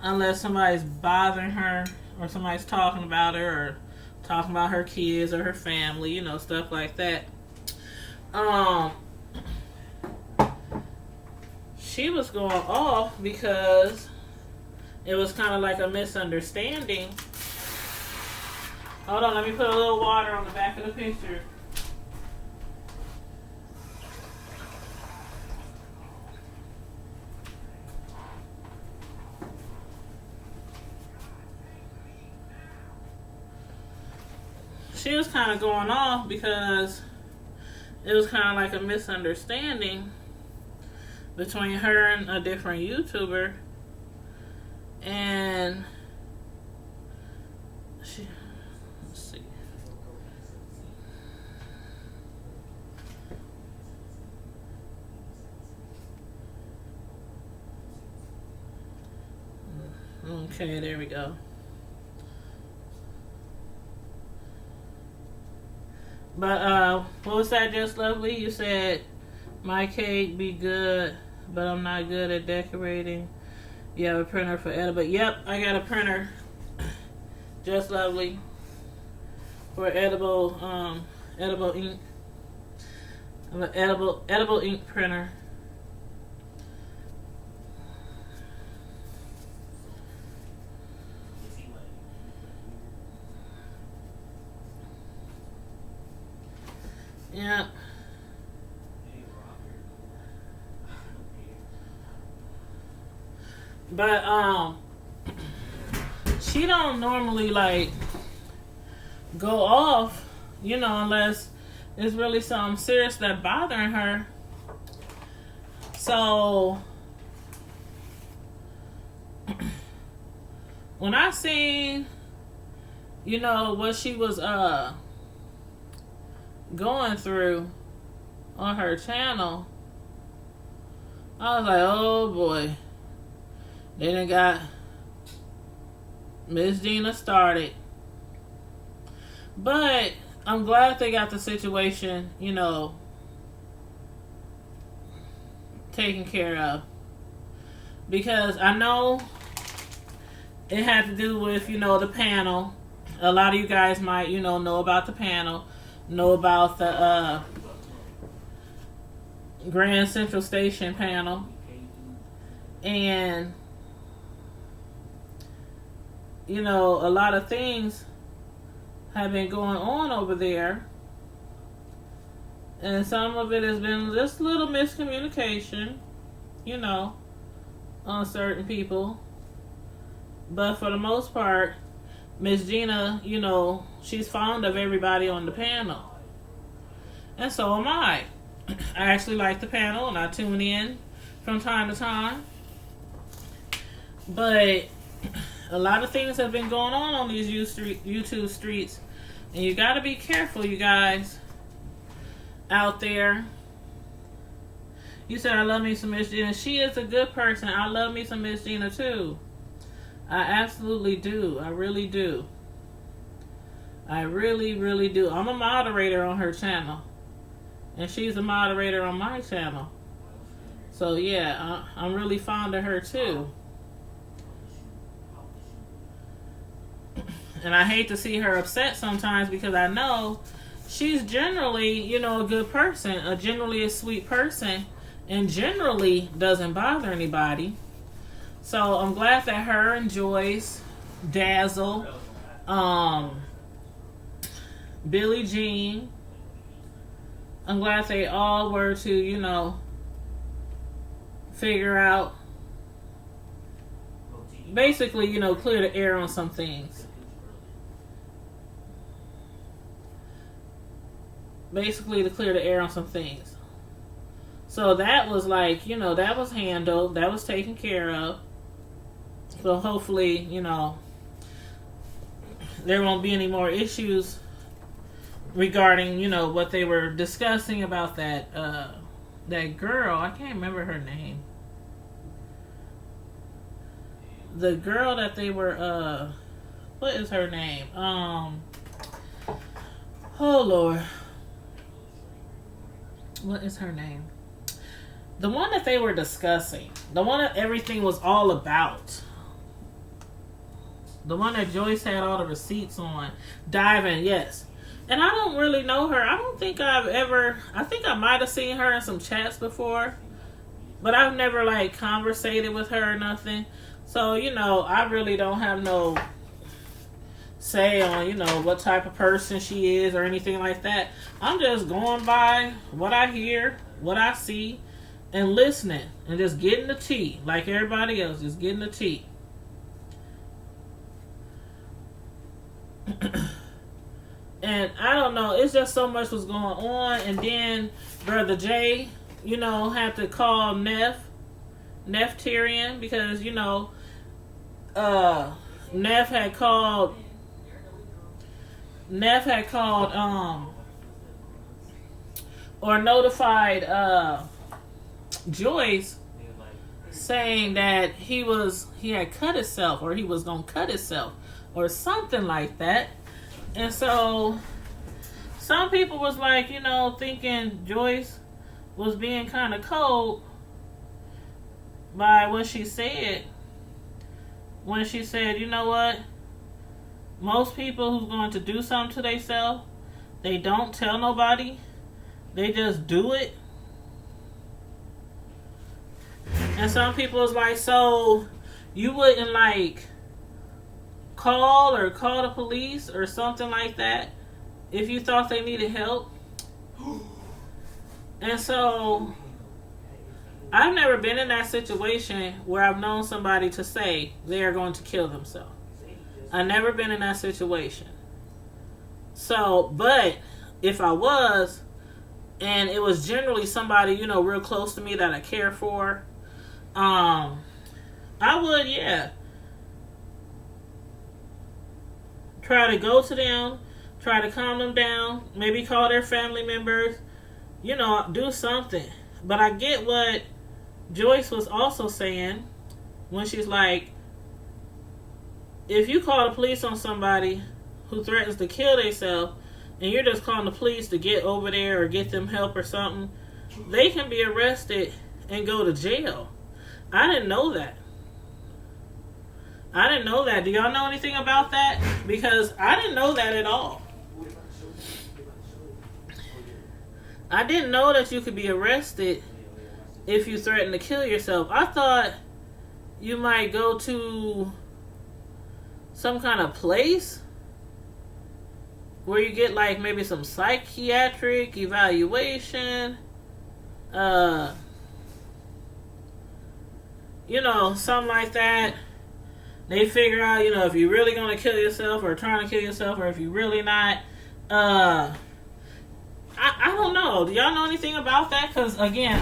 unless somebody's bothering her or somebody's talking about her or talking about her kids or her family, stuff like that. She was going off because it was kind of like a misunderstanding Hold on, let me put a little water on the back of the picture. She was kind of going off because it was kind of like a misunderstanding between her and a different YouTuber. And she, let's see. Okay, there we go. But what was that, Just Lovely? You said my cake be good, but I'm not good at decorating. You have a printer for edible. Yep, I got a printer, Just Lovely, for edible ink. I'm an edible ink printer. Yeah. But she don't normally like go off, unless it's really something serious that bothering her. So when I seen, what she was going through on her channel, I was like, oh boy, they done got Miss Gina started. But I'm glad they got the situation, taken care of, because I know it had to do with, the panel. A lot of you guys might, know about the panel. Know about the Grand Central Station panel. And a lot of things have been going on over there, and some of it has been just little miscommunication, on certain people. But for the most part, Miss Gina, she's fond of everybody on the panel. And so am I. I actually like the panel, and I tune in from time to time. But a lot of things have been going on these YouTube streets. And you got to be careful, you guys, out there. You said, I love me some Miss Gina. She is a good person. I love me some Miss Gina, too. I absolutely do. I really do. I really, really do. I'm a moderator on her channel. And she's a moderator on my channel. So, yeah, I'm really fond of her, too. And I hate to see her upset sometimes, because I know she's generally, a good person. Generally a sweet person. And generally doesn't bother anybody. So I'm glad that her and Joyce, Dazzle, Billie Jean, I'm glad they all were to, figure out, basically, clear the air on some things. Basically to clear the air on some things. So that was like, that was handled, that was taken care of. So hopefully, there won't be any more issues regarding, what they were discussing about that girl. I can't remember her name. The girl that they were, what is her name? Oh Lord. What is her name? The one that they were discussing. The one that everything was all about. The one that Joyce had all the receipts on. Diving, yes. And I don't really know her. I don't think I think I might have seen her in some chats before. But I've never, conversated with her or nothing. So, I really don't have no say on, what type of person she is or anything like that. I'm just going by what I hear, what I see, and listening and just getting the tea like everybody else, just getting the tea. And I don't know, it's just so much was going on. And then Brother Jay, had to call Neff Tyrion because, Neff had called or notified Joyce saying that he had cut himself, or he was gonna cut himself or something like that. And so some people was like, thinking Joyce was being kind of cold by what she said. When she said, you know what? Most people who's going to do something to themselves, they don't tell nobody. They just do it. And some people was like, so you wouldn't call the police or something like that if you thought they needed help? And so I've never been in that situation where I've known somebody to say they are going to kill themselves. I've never been in that situation. So, but if I was, and it was generally somebody, real close to me that I care for, I would, try to go to them, try to calm them down, maybe call their family members, do something. But I get what Joyce was also saying when she's like, if you call the police on somebody who threatens to kill themselves, and you're just calling the police to get over there or get them help or something, they can be arrested and go to jail. I didn't know that. Do y'all know anything about that? Because I didn't know that at all. I didn't know that you could be arrested if you threaten to kill yourself. I thought you might go to some kind of place where you get maybe some psychiatric evaluation, something like that. They figure out, if you're really going to kill yourself or trying to kill yourself, or if you're really not. I don't know. Do y'all know anything about that? Because, again,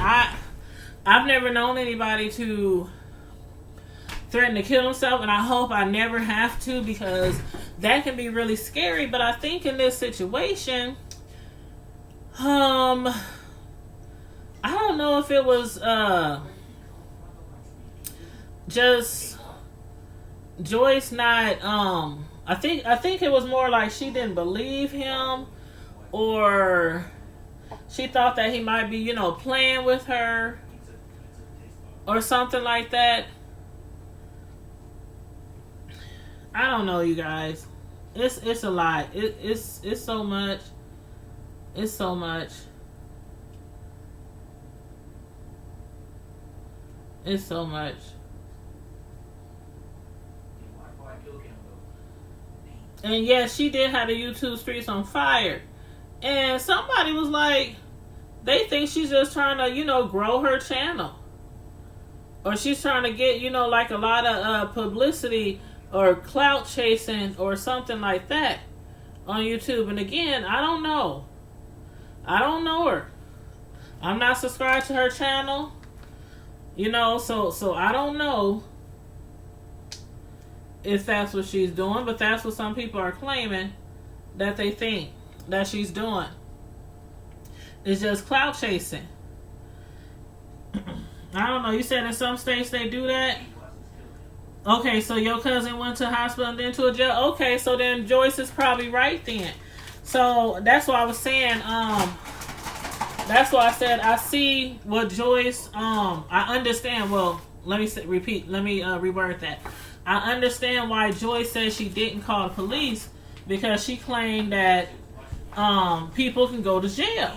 I've never known anybody to threaten to kill himself, and I hope I never have to, because that can be really scary. But I think in this situation, I don't know if it was just Joyce not I think it was more like she didn't believe him, or she thought that he might be, playing with her or something like that. I don't know, you guys. It's a lot. It's so much. It's so much. It's so much. And yes, she did have the YouTube streets on fire. And somebody was like, they think she's just trying to, grow her channel. Or she's trying to get, a lot of publicity or clout chasing or something like that on YouTube. And again, I don't know. I don't know her. I'm not subscribed to her channel. So I don't know if that's what she's doing, but that's what some people are claiming that they think that she's doing. It's just clout chasing. I don't know. You said in some states they do that? Okay, so your cousin went to the hospital and then to a jail. Okay, so then Joyce is probably right then. So that's why I was saying, that's why I said I see what Joyce, I understand. Well, let me reword that. I understand why Joyce says she didn't call the police, because she claimed that people can go to jail.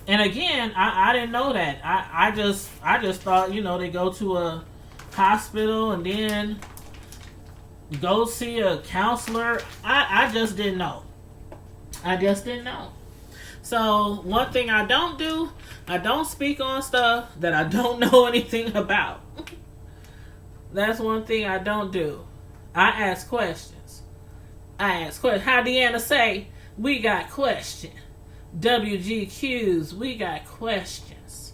And again, I didn't know that. I just thought, they go to a hospital and then go see a counselor. I just didn't know. I just didn't know. So one thing I don't do, I don't speak on stuff that I don't know anything about. That's one thing I don't do. I ask questions. How Deanna say, we got questions. WGQs, we got questions.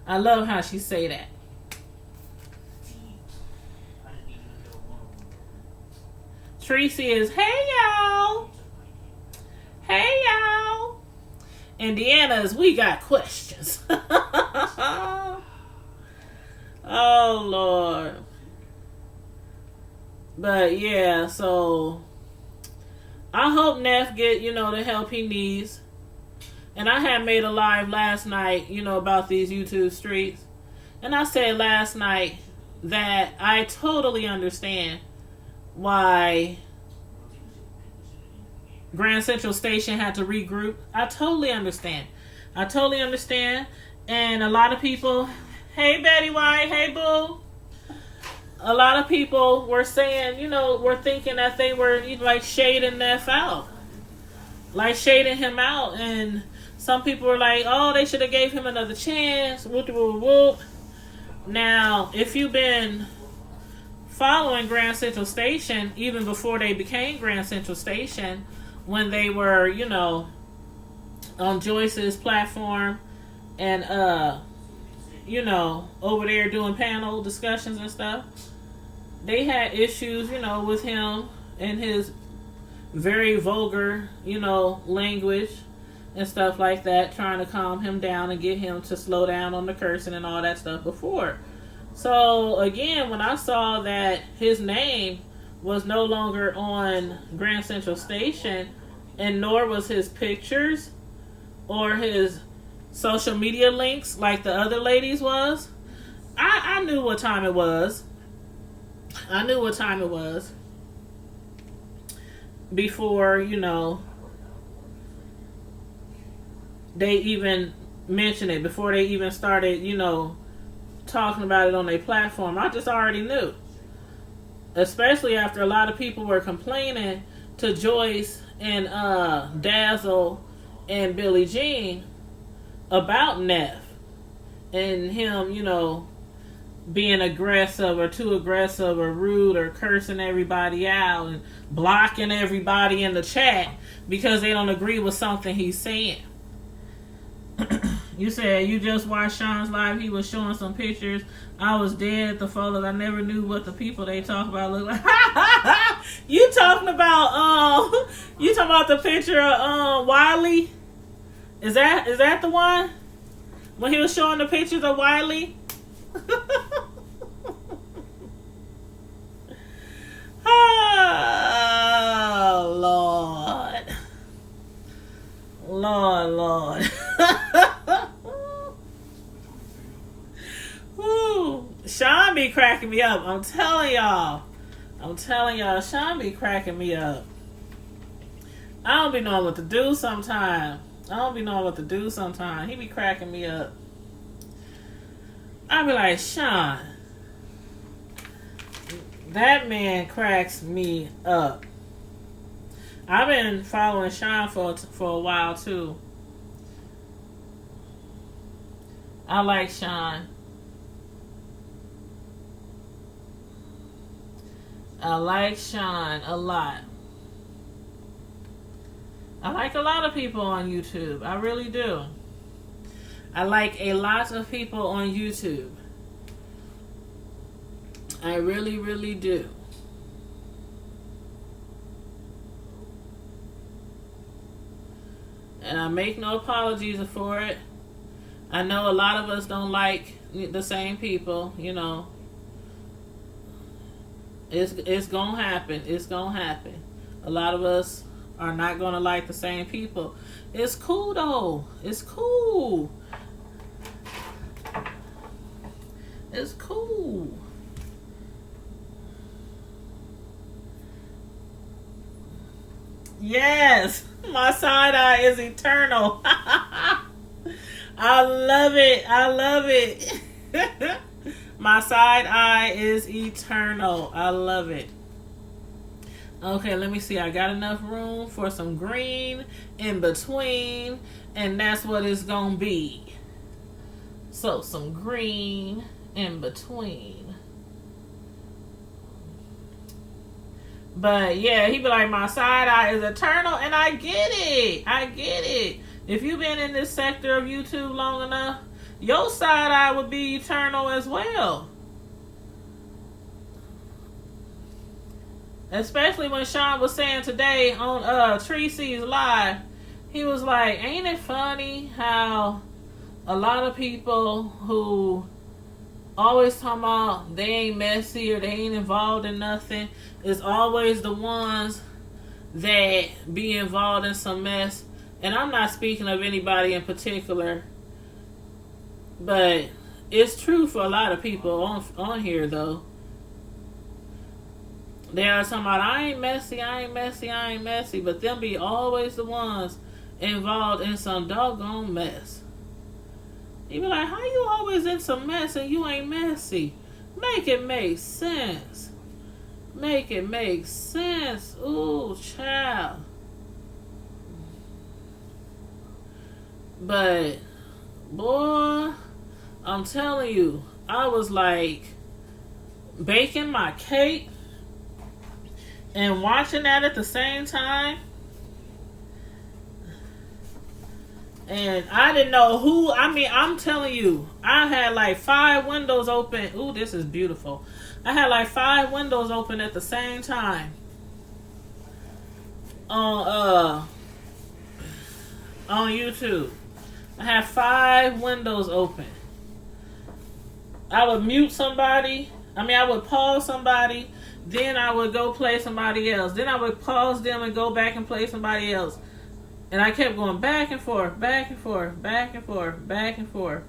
I love how she say that. Tracy is, hey y'all. Hey y'all. And Deanna is, we got questions. Oh Lord. But yeah, so I hope Neff get, the help he needs. And I had made a live last night, about these YouTube streets. And I said last night that I totally understand why Grand Central Station had to regroup. I totally understand. And a lot of people, hey Betty White, hey boo. A lot of people were saying, were thinking that they were like shading Neff out. Like shading him out. And some people were like, oh, they should have gave him another chance. Whoop, whoop, whoop. Now, if you've been following Grand Central Station, even before they became Grand Central Station, when they were, on Joyce's platform and, over there doing panel discussions and stuff, they had issues, with him and his very vulgar, language and stuff like that, trying to calm him down and get him to slow down on the cursing and all that stuff before. So again, when I saw that his name was no longer on Grand Central Station, and nor was his pictures or his social media links like the other ladies was, I knew what time it was. I knew what time it was before, they even mentioned it, before they even started, talking about it on their platform. I just already knew. Especially after a lot of people were complaining to Joyce and Dazzle and Billie Jean about Neff and him, being aggressive or too aggressive or rude or cursing everybody out and blocking everybody in the chat because they don't agree with something he's saying. You said you just watched Sean's live. He was showing some pictures. I was dead at the photos. I never knew what the people they talk about look like. You talking about the picture of Wiley? Is that the one? When he was showing the pictures of Wiley? Oh Lord. Woo. Sean be cracking me up. I'm telling y'all, Sean be cracking me up. I don't be knowing what to do sometimes. He be cracking me up. I be like, Sean, that man cracks me up. I've been following Sean for a while too. I like Sean. I like Sean a lot. I like a lot of people on YouTube. I really do. I like a lot of people on YouTube. I really, really do. And I make no apologies for it. I know a lot of us don't like the same people, It's gonna happen. It's gonna happen. A lot of us are not gonna like the same people. It's cool though. It's cool. It's cool. Yes, my side eye is eternal. I love it. My side eye is eternal. I love it. Okay, let me see. I got enough room for some green in between, and that's what it's gonna be. So some green in between. But yeah, he be like, my side eye is eternal, and I get it. I get it. If you've been in this sector of YouTube long enough, your side eye would be eternal as well. Especially when Sean was saying today on Tracy's Live, he was like, ain't it funny how a lot of people who always talking about they ain't messy or they ain't involved in nothing is always the ones that be involved in some mess. And I'm not speaking of anybody in particular, but it's true for a lot of people on here though. They are talking about, I ain't messy, I ain't messy, I ain't messy. But them be always the ones involved in some doggone mess. You be like, how you always in some mess and you ain't messy? Make it make sense. Make it make sense. Ooh, child. But, boy, I'm telling you, I was like baking my cake and watching that at the same time. And I didn't know who. I mean, I'm telling you, I had like 5 windows open. Ooh, this is beautiful. I had like 5 windows open at the same time. On YouTube. I had 5 windows open. I would mute somebody. I would pause somebody. Then I would go play somebody else. Then I would pause them and go back and play somebody else. And I kept going back and forth, back and forth, back and forth, back and forth.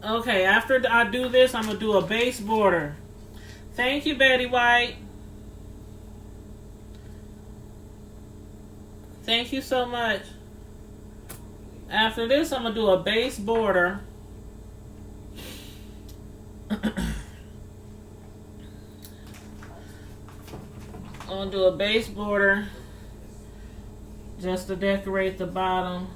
Okay, after I do this, I'm going to do a base border. Thank you, Betty White. Thank you so much. After this, I'm going to do a base border. I'm going to do a base border just to decorate the bottom.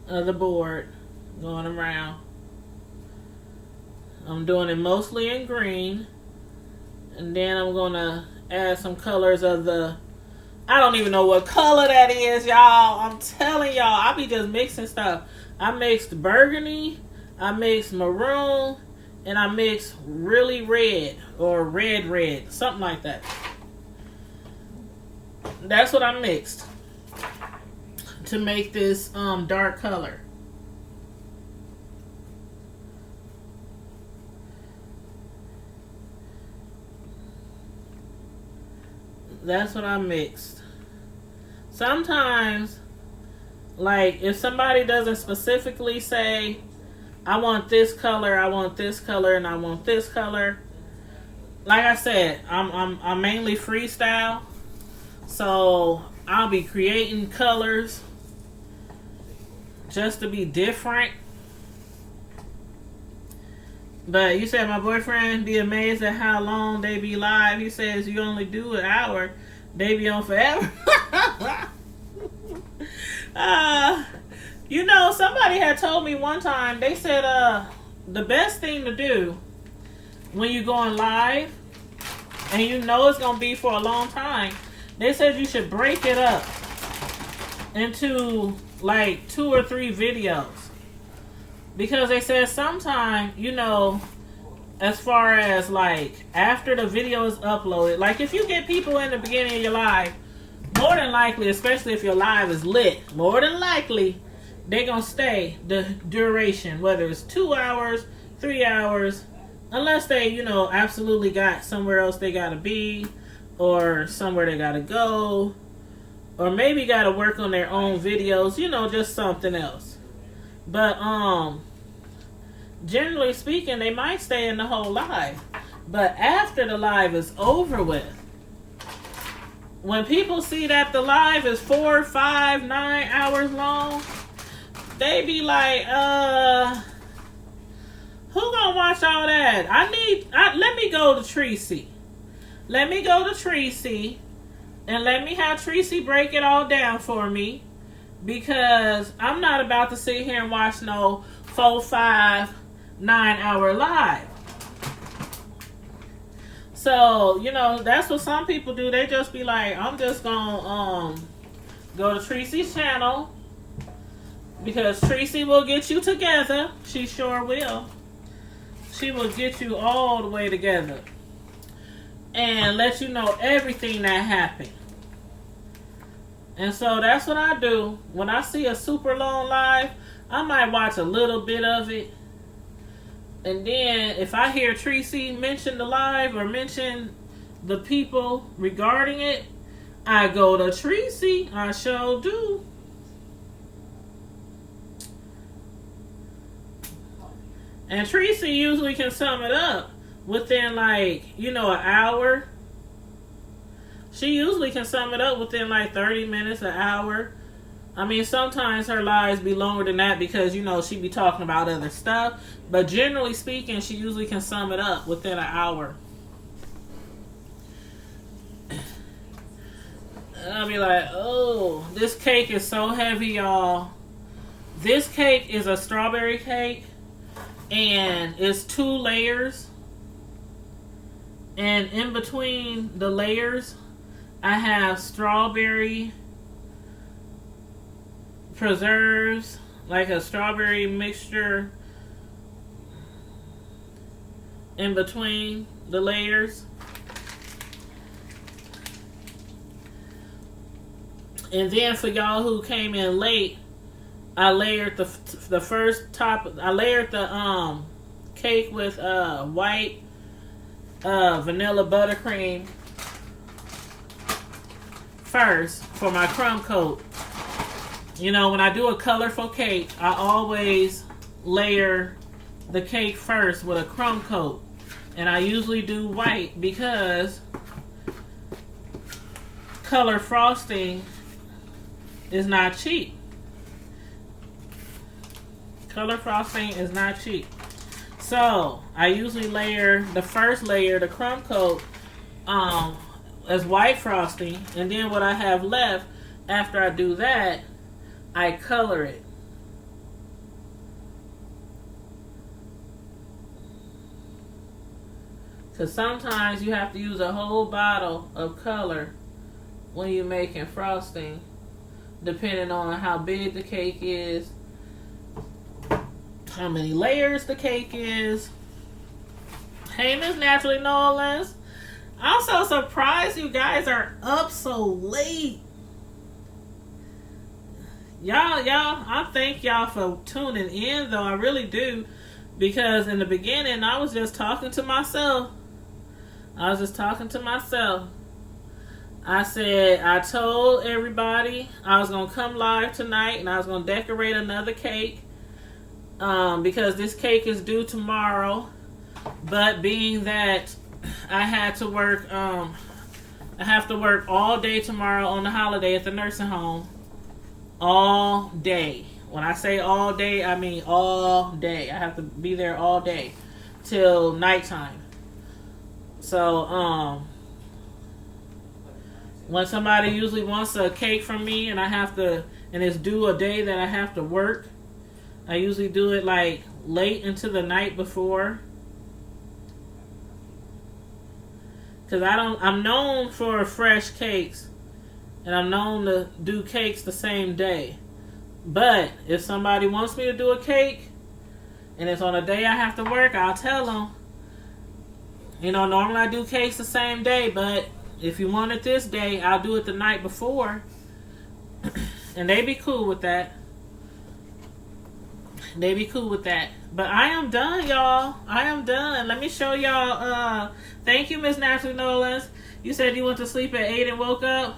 Of the board going around. I'm doing it mostly in green. And then I'm going to add some colors of the... I don't even know what color that is, y'all. I'm telling y'all, I be just mixing stuff. I mixed burgundy, I mixed maroon, and I mixed really red or red, something like that. That's what I mixed to make this dark color. That's what I mixed. Sometimes, like, if somebody doesn't specifically say, I want this color, I want this color, and I want this color. Like I said, I'm mainly freestyle. So, I'll be creating colors just to be different. But you said my boyfriend be amazed at how long they be live. He says you only do an hour. They be on forever. You know, somebody had told me one time, they said the best thing to do when you're going live and you know it's going to be for a long time, they said you should break it up into like 2 or 3 videos. Because they said sometimes, you know, as far as like after the video is uploaded, like if you get people in the beginning of your live, more than likely, especially if your live is lit, more than likely they're going to stay the duration, whether it's 2 hours, 3 hours, unless they, you know, absolutely got somewhere else they got to be or somewhere they got to go or maybe got to work on their own videos, you know, just something else. But generally speaking, they might stay in the whole live. But after the live is over with, when people see that the live is 4, 5, 9 hours long, they be like, who gonna watch all that? Let me go to Tracy. Let me go to Tracy and let me have Tracy break it all down for me, because I'm not about to sit here and watch no 4, 5, 9 hour live. So, that's what some people do. They just be like, I'm just gonna go to Tracy's channel, because Tracy will get you together. She sure will. She will get you all the way together and let you know everything that happened. And so that's what I do. When I see a super long live, I might watch a little bit of it. And then if I hear Tracy mention the live or mention the people regarding it, I go to Tracy. I sure do. And Tracy usually can sum it up within an hour. She usually can sum it up within 30 minutes, an hour. I mean, sometimes her lives be longer than that because, she be talking about other stuff. But generally speaking, she usually can sum it up within an hour. And I'll be like, oh, this cake is so heavy, y'all. This cake is a strawberry cake. And it's 2 layers. And in between the layers, I have strawberry preserves, like a strawberry mixture in between the layers. And then for y'all who came in late, I layered the first top. I layered the cake with white vanilla buttercream first for my crumb coat. When I do a colorful cake, I always layer the cake first with a crumb coat. And I usually do white because color frosting is not cheap. Color frosting is not cheap. So I usually layer the first layer, the crumb coat, as white frosting, and then what I have left after I do that, I color it. Because sometimes you have to use a whole bottle of color when you're making frosting, depending on how big the cake is, how many layers the cake is. Hey, Miss Naturally Nolans. I'm so surprised you guys are up so late. Y'all, I thank y'all for tuning in, though. I really do. Because in the beginning, I was just talking to myself. I said, I told everybody I was going to come live tonight and I was going to decorate another cake. Because this cake is due tomorrow. But being that I had to work, I have to work all day tomorrow on the holiday at the nursing home. All day. When I say all day, I mean all day. I have to be there all day till nighttime. So, when somebody usually wants a cake from me and it's due a day that I have to work, I usually do it late into the night before. Because I'm known for fresh cakes. And I'm known to do cakes the same day. But if somebody wants me to do a cake and it's on a day I have to work, I'll tell them. Normally I do cakes the same day, but if you want it this day, I'll do it the night before. And they be cool with that. But I am done, y'all. I am done. Let me show y'all. Thank you, Miss Naturally Nolans. You said you went to sleep at 8 and woke up?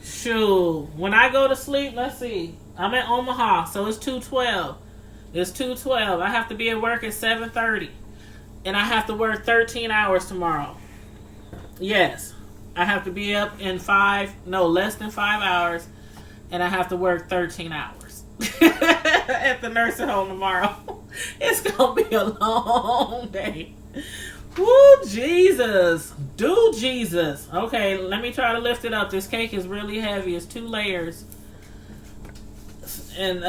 Shoot. When I go to sleep, let's see. I'm in Omaha, so it's 2:12. It's 2:12. I have to be at work at 7:30. And I have to work 13 hours tomorrow. Yes. I have to be up in less than 5 hours, and I have to work 13 hours at the nursing home tomorrow. It's gonna be a long day. Woo, Jesus. Do Jesus. Okay, let me try to lift it up. This cake is really heavy. It's 2 layers. And,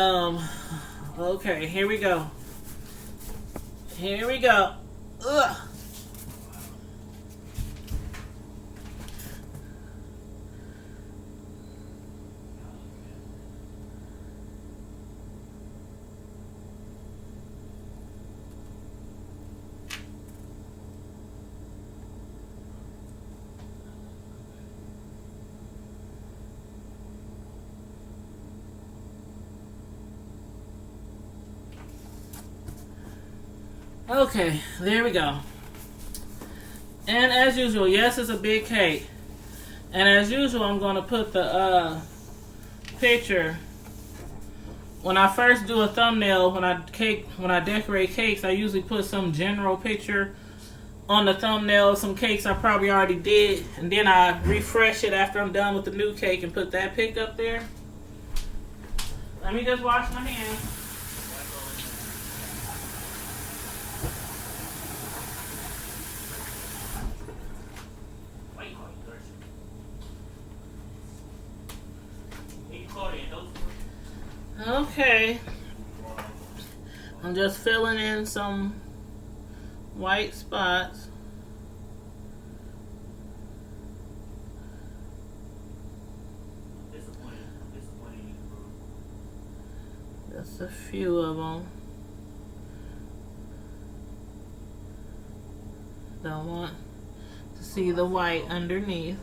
okay, here we go. Here we go. Ugh. Okay, there we go. And as usual, yes, it's a big cake. And as usual, I'm going to put the picture. When I first do a thumbnail, when I decorate cakes, I usually put some general picture on the thumbnail, some cakes I probably already did, and then I refresh it after I'm done with the new cake and put that pic up there. Let me just wash my hands. Okay, I'm just filling in some white spots. Just a few of them. Don't want to see the white underneath.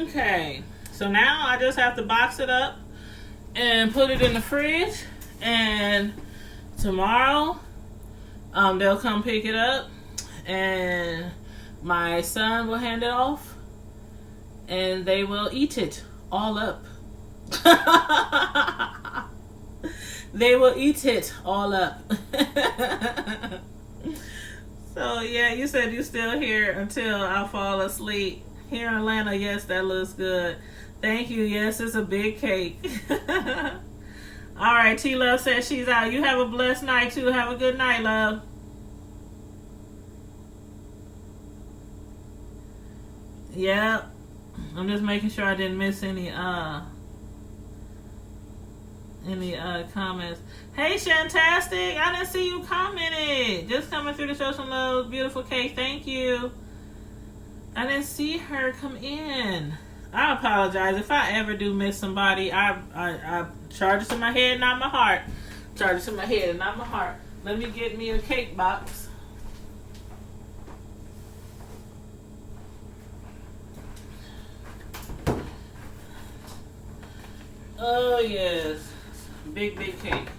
Okay, so now I just have to box it up and put it in the fridge, and tomorrow they'll come pick it up and my son will hand it off and they will eat it all up. They will eat it all up. So yeah, you said you still here until I fall asleep. Here in Atlanta, yes, that looks good. Thank you. Yes, it's a big cake. All right, T-Love says she's out. You have a blessed night, too. Have a good night, love. Yeah. I'm just making sure I didn't miss any comments. Hey, Shantastic. I didn't see you commented. Just coming through to show some love. Beautiful cake. Thank you. I didn't see her come in. I apologize if I ever do miss somebody. I charge it to my head, not my heart. Charge it to my head and not my heart. Let me get me a cake box. Oh yes, big cake.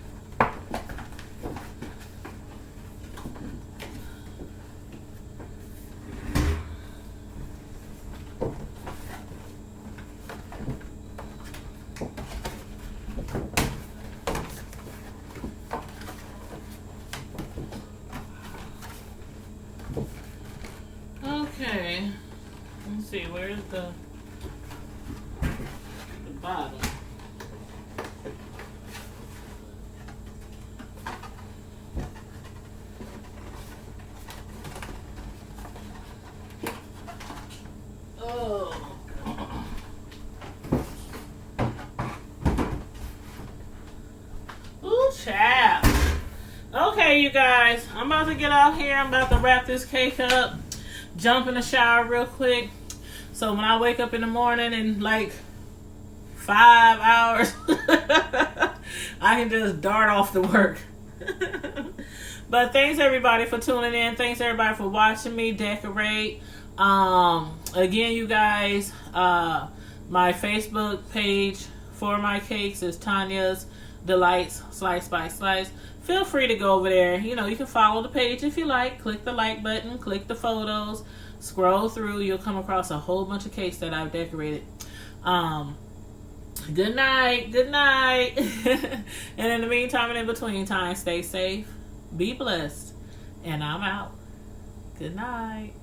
Okay, let's see, where's the bottom? Oh. Ooh, child. Okay, you guys, I'm about to get out here. I'm about to wrap this cake up. Jump in the shower real quick, so when I wake up in the morning in like 5 hours, I can just dart off to work. But thanks everybody for tuning in. Thanks everybody for watching me decorate. Again, you guys, my Facebook page for my cakes is Tanya's Delights, Slice by Slice. Feel free to go over there. You know, you can follow the page if you like. Click the like button, click the photos, scroll through. You'll come across a whole bunch of cakes that I've decorated. Good night. Good night. And in the meantime and in between time, stay safe, be blessed, and I'm out. Good night.